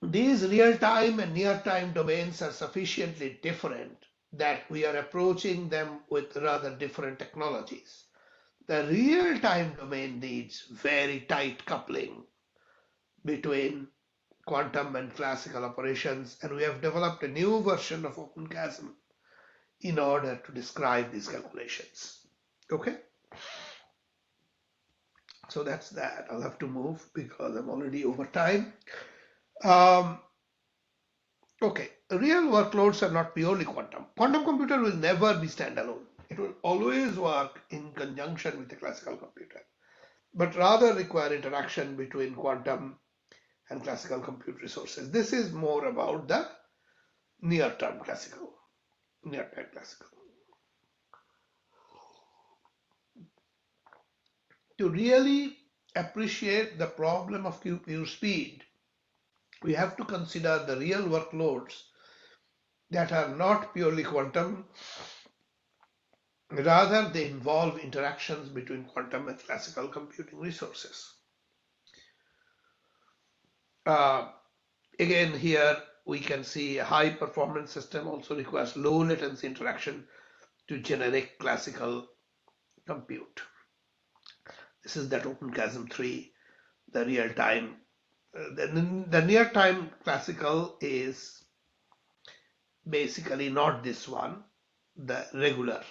These real-time and near-time domains are sufficiently different that we are approaching them with rather different technologies. The real-time domain needs very tight coupling between quantum and classical operations, and we have developed a new version of OpenQASM in order to describe these calculations. Okay, so that's that. I'll have to move because I'm already over time. Okay, real workloads are not purely quantum. Quantum computer will never be standalone. It will always work in conjunction with the classical computer, but rather require interaction between quantum and classical compute resources. This is more about the near-term classical. To really appreciate the problem of QPU speed, we have to consider the real workloads that are not purely quantum. Rather, they involve interactions between quantum and classical computing resources. Again, here we can see a high performance system also requires low latency interaction to generic classical compute. This is that OpenQASM-3, the real time. The near time classical is basically not this one, the regular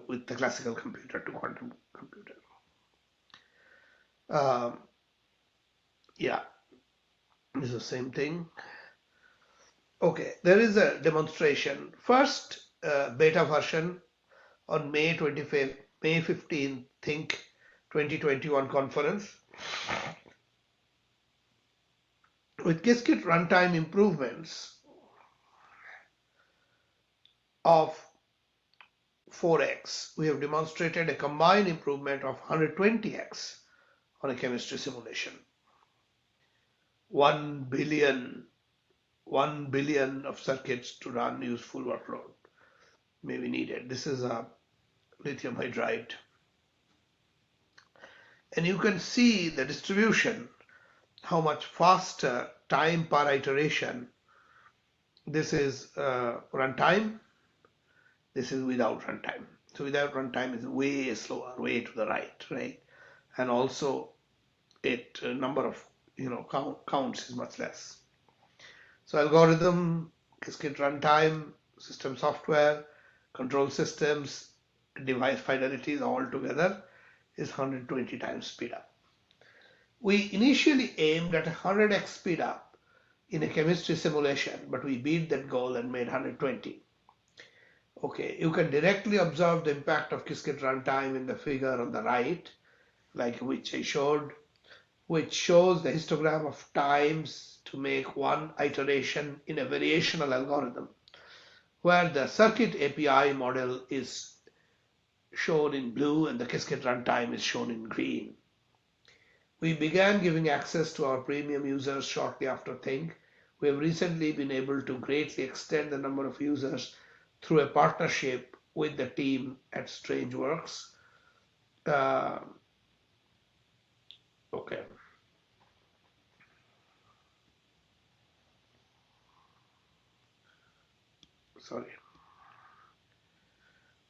with the classical computer to quantum computer. Yeah, it's the same thing. Okay, there is a demonstration. First beta version on May 15th Think 2021 conference. With Qiskit runtime improvements of 4x, we have demonstrated a combined improvement of 120x on a chemistry simulation. 1 billion, 1 billion of circuits to run useful workload may be needed. This is a lithium hydride. And you can see the distribution, how much faster time per iteration. This is runtime. This is without runtime. So without runtime is way slower, way to the right? And also it number of counts is much less. So algorithm, cascade runtime, system software, control systems, device fidelities all together is 120 times speed up. We initially aimed at 100x speed up in a chemistry simulation, but we beat that goal and made 120. Okay, you can directly observe the impact of cascade runtime in the figure on the right, like which I showed, which shows the histogram of times to make one iteration in a variational algorithm, where the circuit API model is shown in blue and the cascade runtime is shown in green. We began giving access to our premium users shortly after Think. We have recently been able to greatly extend the number of users through a partnership with the team at StrangeWorks. Okay. Sorry.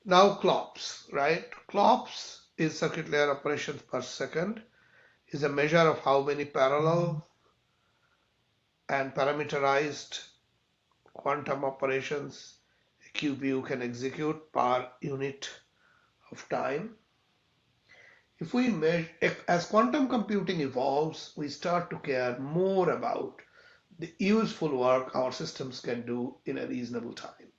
Now CLOPS, right? CLOPS is circuit layer operations per second, is a measure of how many parallel and parameterized quantum operations a QPU can execute per unit of time. If we measure, as quantum computing evolves, we start to care more about the useful work our systems can do in a reasonable time.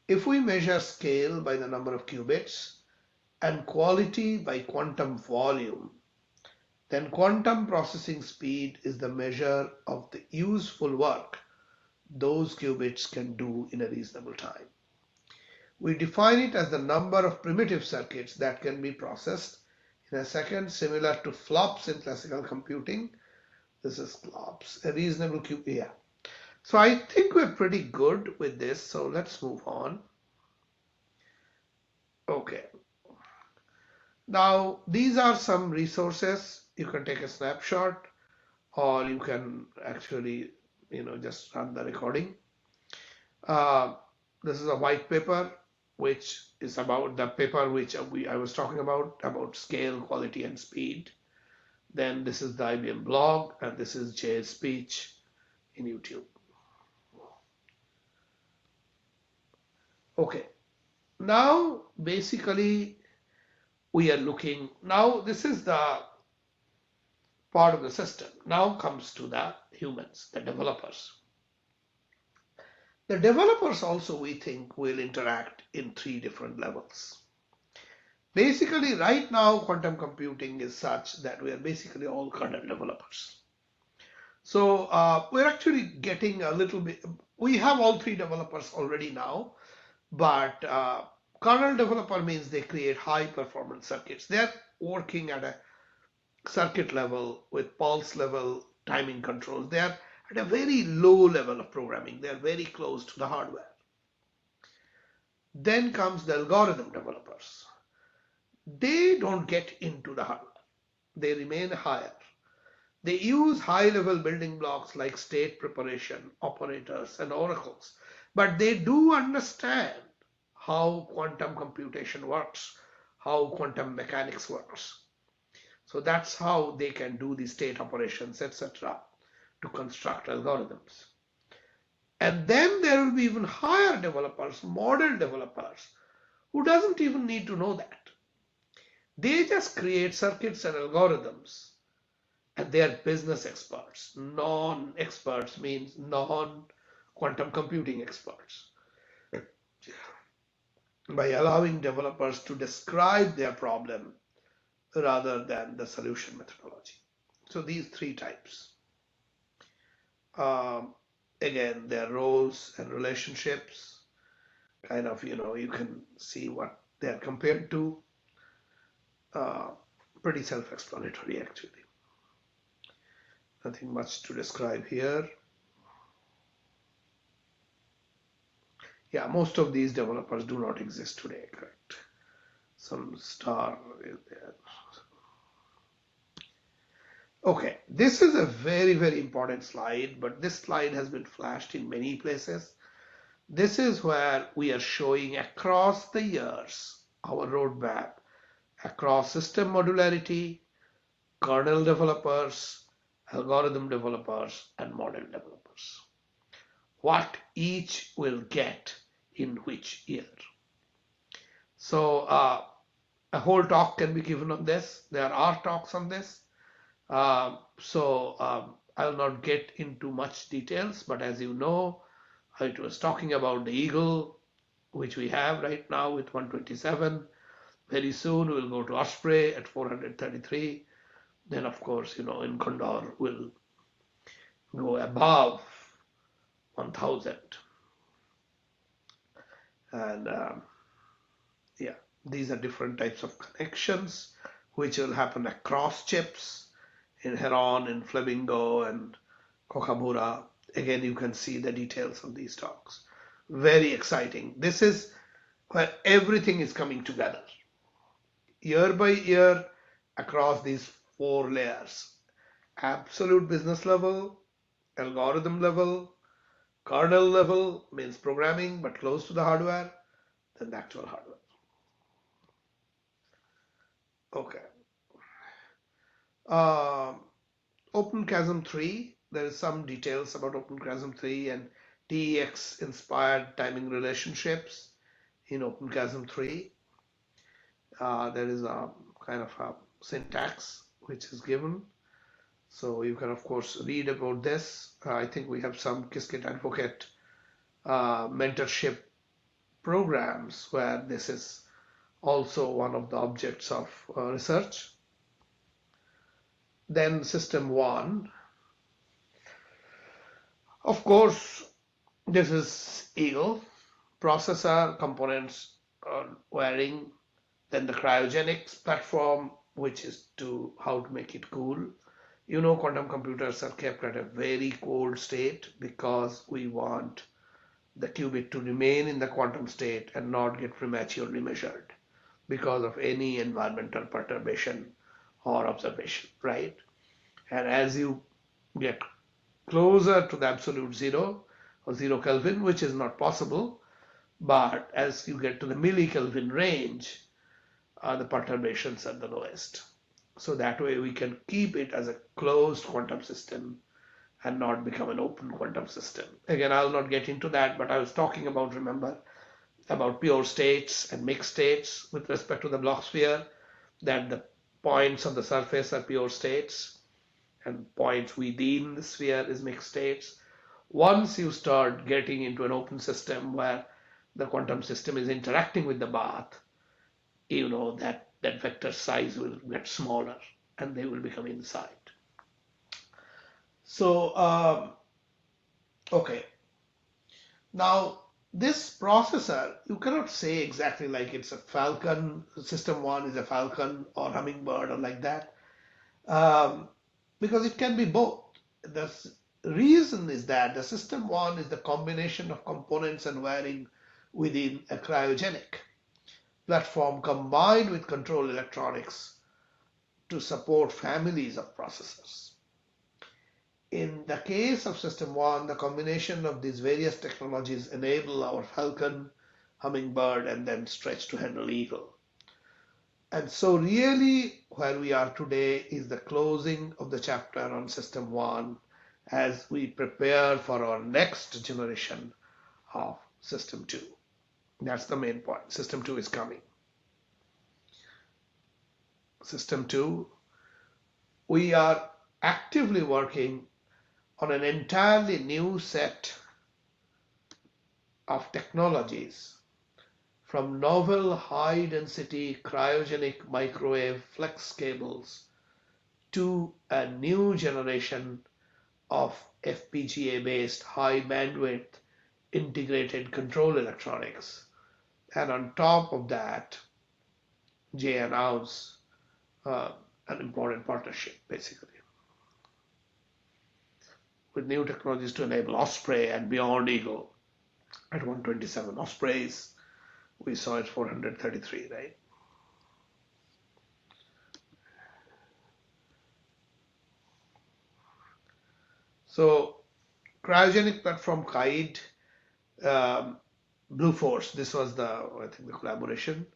If we measure scale by the number of qubits and quality by quantum volume, then quantum processing speed is the measure of the useful work those qubits can do in a reasonable time. We define it as the number of primitive circuits that can be processed in a second, similar to flops in classical computing. This is flops, a reasonable qubit. Yeah. So I think we're pretty good with this. So let's move on. Okay. Now, these are some resources. You can take a snapshot or you can actually, just run the recording. This is a white paper, which is about the paper which I was talking about scale, quality, and speed. Then this is the IBM blog, and this is Jay's speech in YouTube. Okay, now basically we are looking, now this is the part of the system. Now comes to the humans, the developers. The developers also, we think, will interact in 3 different levels. Basically, right now, quantum computing is such that we are basically all kernel developers. So we're actually getting a little bit, we have all 3 developers already now, but kernel developer means they create high performance circuits. They're working at a circuit level with pulse level timing controls. They are at a very low level of programming. They are very close to the hardware. Then comes the algorithm developers. They don't get into the hardware. They remain higher. They use high-level building blocks like state preparation, operators, and oracles. But they do understand how quantum computation works, how quantum mechanics works. So that's how they can do the state operations, etc., to construct algorithms. And then there will be even higher developers, model developers, who doesn't even need to know that. They just create circuits and algorithms, and they are business experts. Non-experts means non-quantum computing experts. By allowing developers to describe their problem rather than the solution methodology. So these 3 types. Again, their roles and relationships. kind of, you can see what they're compared to. Uh, Pretty self-explanatory, actually. Nothing much to describe here. Yeah, most of these developers do not exist today, correct? Some star is there. Okay, this is a very, very important slide, but this slide has been flashed in many places. This is where we are showing across the years our roadmap across system modularity, kernel developers, algorithm developers, and model developers. What each will get in which year. So a whole talk can be given on this. There are talks on this. I'll not get into much details, but as you know, it was talking about the Eagle, which we have right now with 127. Very soon we'll go to Osprey at 433. Then, of course, in Condor will go above 1000. And yeah, these are different types of connections which will happen across chips in Heron, in Flamingo, and Kokamura. Again, you can see the details of these talks. Very exciting. This is where everything is coming together year by year across these 4 layers: absolute business level, algorithm level, kernel level means programming but close to the hardware, then the actual hardware. Okay. OpenQASM 3, there is some details about OpenQASM 3 and TEX inspired timing relationships in OpenQASM 3. There is a kind of a syntax which is given. So you can, of course, read about this. I think we have some Qiskit Advocate mentorship programs where this is also one of the objects of research. Then System 1. Of course, this is Eagle. Processor, components, wiring. Then the cryogenics platform, which is how to make it cool. Quantum computers are kept at a very cold state because we want the qubit to remain in the quantum state and not get prematurely measured because of any environmental perturbation or observation, right? And as you get closer to the absolute zero or 0 Kelvin, which is not possible, but as you get to the millikelvin range, the perturbations are the lowest. So that way we can keep it as a closed quantum system and not become an open quantum system. Again, I'll not get into that, but I was talking about, remember, about pure states and mixed states with respect to the Bloch sphere, that the points on the surface are pure states and points within the sphere is mixed states. Once you start getting into an open system where the quantum system is interacting with the bath, that vector size will get smaller and they will become inside. So, okay. Now, this processor, you cannot say exactly like it's a Falcon, System 1 is a Falcon or Hummingbird or like that, because it can be both. The reason is that the System 1 is the combination of components and wiring within a cryogenic platform combined with control electronics to support families of processors. In the case of System 1, the combination of these various technologies enable our Falcon, Hummingbird, and then stretch to handle Eagle. And so really where we are today is the closing of the chapter on System 1 as we prepare for our next generation of System 2. That's the main point. System 2 is coming. System 2, we are actively working on an entirely new set of technologies, from novel high-density cryogenic microwave flex cables to a new generation of FPGA-based high bandwidth integrated control electronics And on top of that, Jay announced uh, an important partnership, basically, with new technologies to enable Osprey and Beyond Eagle at 127 Ospreys. We saw it 433, right? So cryogenic platform Kite, Blue Force. This was I think, the collaboration.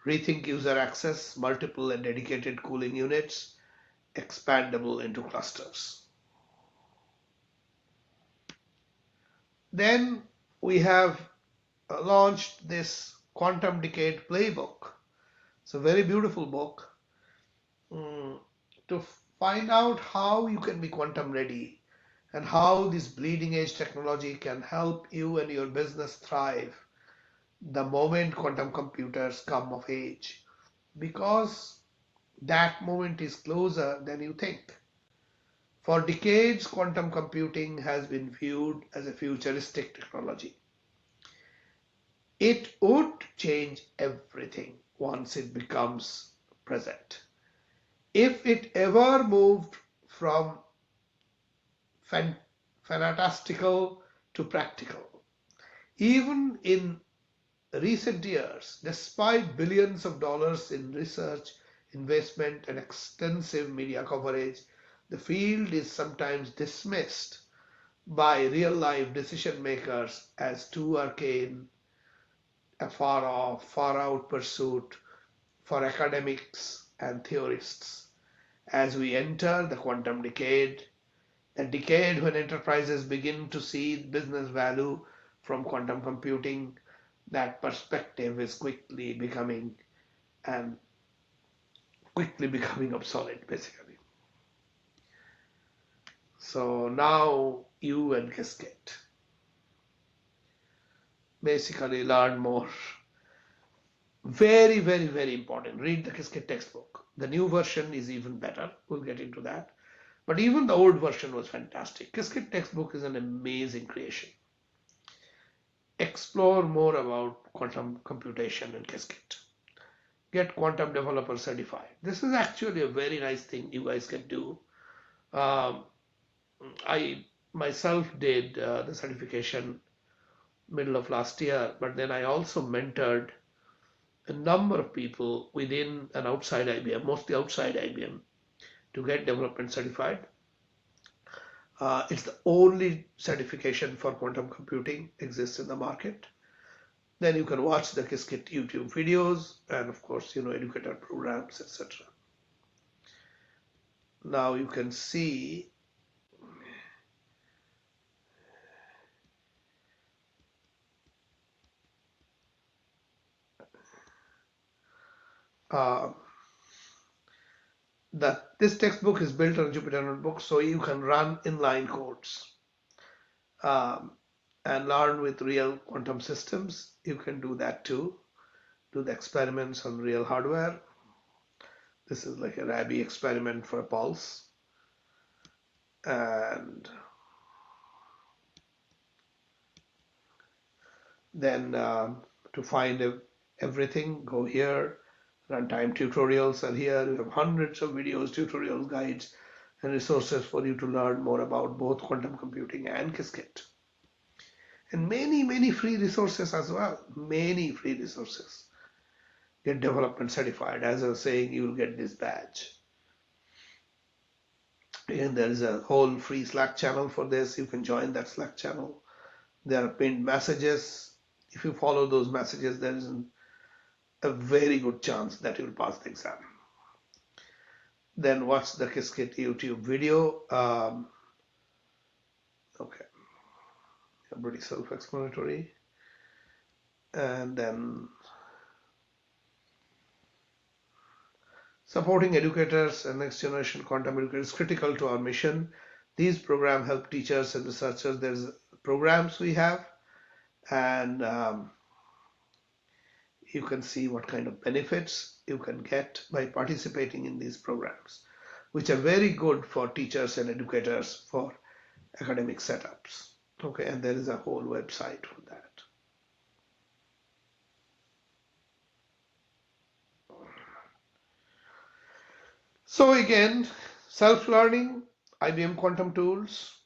Rethink user access, multiple and dedicated cooling units, expandable into clusters. Then we have launched this Quantum Decade Playbook. It's a very beautiful book to find out how you can be quantum ready and how this bleeding edge technology can help you and your business thrive the moment quantum computers come of age, because that moment is closer than you think. For decades, quantum computing has been viewed as a futuristic technology. It would change everything once it becomes present. If it ever moved from fantastical to practical. Even in recent years, despite billions of dollars in research, investment, and extensive media coverage, the field is sometimes dismissed by real life decision makers as too arcane, a far off, far out pursuit for academics and theorists. As we enter the quantum decade, a decade when enterprises begin to see business value from quantum computing, that perspective is and quickly becoming obsolete, basically. So now you and Qiskit basically learn more. Very, very, very important. Read the Qiskit textbook. The new version is even better. We'll get into that. But even the old version was fantastic. Qiskit textbook is an amazing creation. Explore more about quantum computation in Qiskit. Get quantum developer certified. This is actually a very nice thing you guys can do. Um, I myself did the certification middle of last year, but then I also mentored a number of people within and outside IBM, mostly outside IBM, to get development certified. It's the only certification for quantum computing exists in the market. Then you can watch the Qiskit YouTube videos and, of course, educator programs, etc. Now you can see that this textbook is built on Jupyter Notebook, so you can run inline codes um, and learn with real quantum systems. You can do that too. Do the experiments on real hardware. This is like a Rabi experiment for a pulse. And then to find everything, go here. Runtime tutorials are here. You have hundreds of videos, tutorials, guides, and resources for you to learn more about both quantum computing and Qiskit. And many, many free resources as well. Many free resources. Get development certified. As I was saying, you will get this badge. And there is a whole free Slack channel for this. You can join that Slack channel. There are pinned messages. If you follow those messages, there is a very good chance that you'll pass the exam. Then watch the Qiskit YouTube video. Okay, pretty self-explanatory. And then supporting educators and next generation quantum educators is critical to our mission. These programs help teachers and researchers. There's programs we have, and you can see what kind of benefits you can get by participating in these programs, which are very good for teachers and educators for academic setups. Okay, and there is a whole website for that. So again, self-learning, IBM Quantum tools,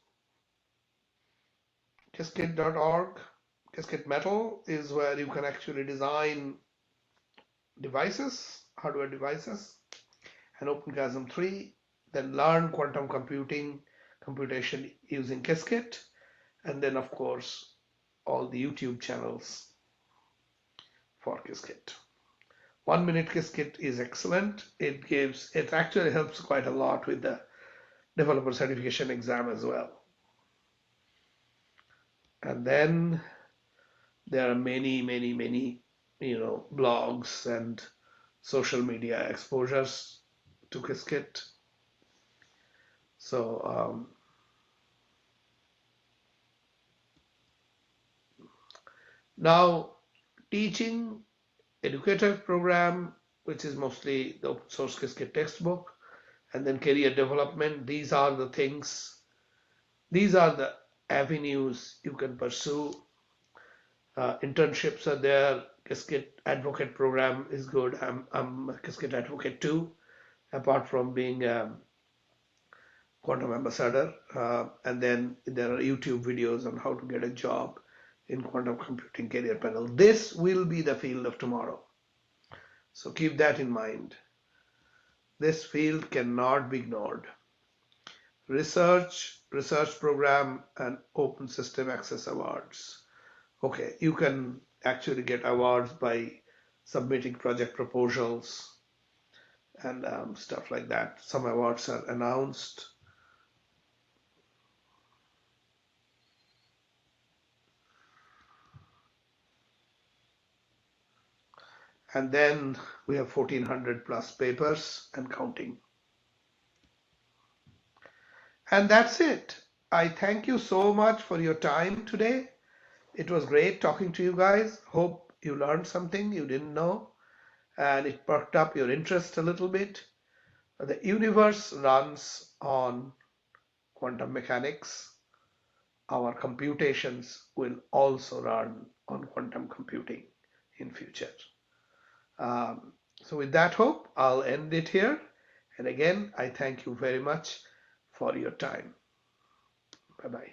Qiskit.org. Qiskit Metal is where you can actually design devices, hardware devices, and OpenQASM 3, then learn quantum computing, computation using Qiskit, and then of course all the YouTube channels for Qiskit. 1 minute Qiskit is excellent. It actually helps quite a lot with the developer certification exam as well. And then there are many, blogs and social media exposures to Qiskit. So now teaching educator program, which is mostly the open source Qiskit textbook, and then career development. These are the things, these are the avenues you can pursue. Internships are there. Qiskit advocate program is good. I'm a Qiskit advocate too, apart from being a quantum ambassador. And then there are YouTube videos on how to get a job in quantum computing career panel. This will be the field of tomorrow. So keep that in mind. This field cannot be ignored. Research program, and open system access awards. Okay, you can actually get awards by submitting project proposals and stuff like that. Some awards are announced. And then we have 1400 plus papers and counting. And that's it. I thank you so much for your time today. It was great talking to you guys. Hope you learned something you didn't know and it perked up your interest a little bit. The universe runs on quantum mechanics. Our computations will also run on quantum computing in future. So with that hope, I'll end it here. And again, I thank you very much for your time. Bye-bye.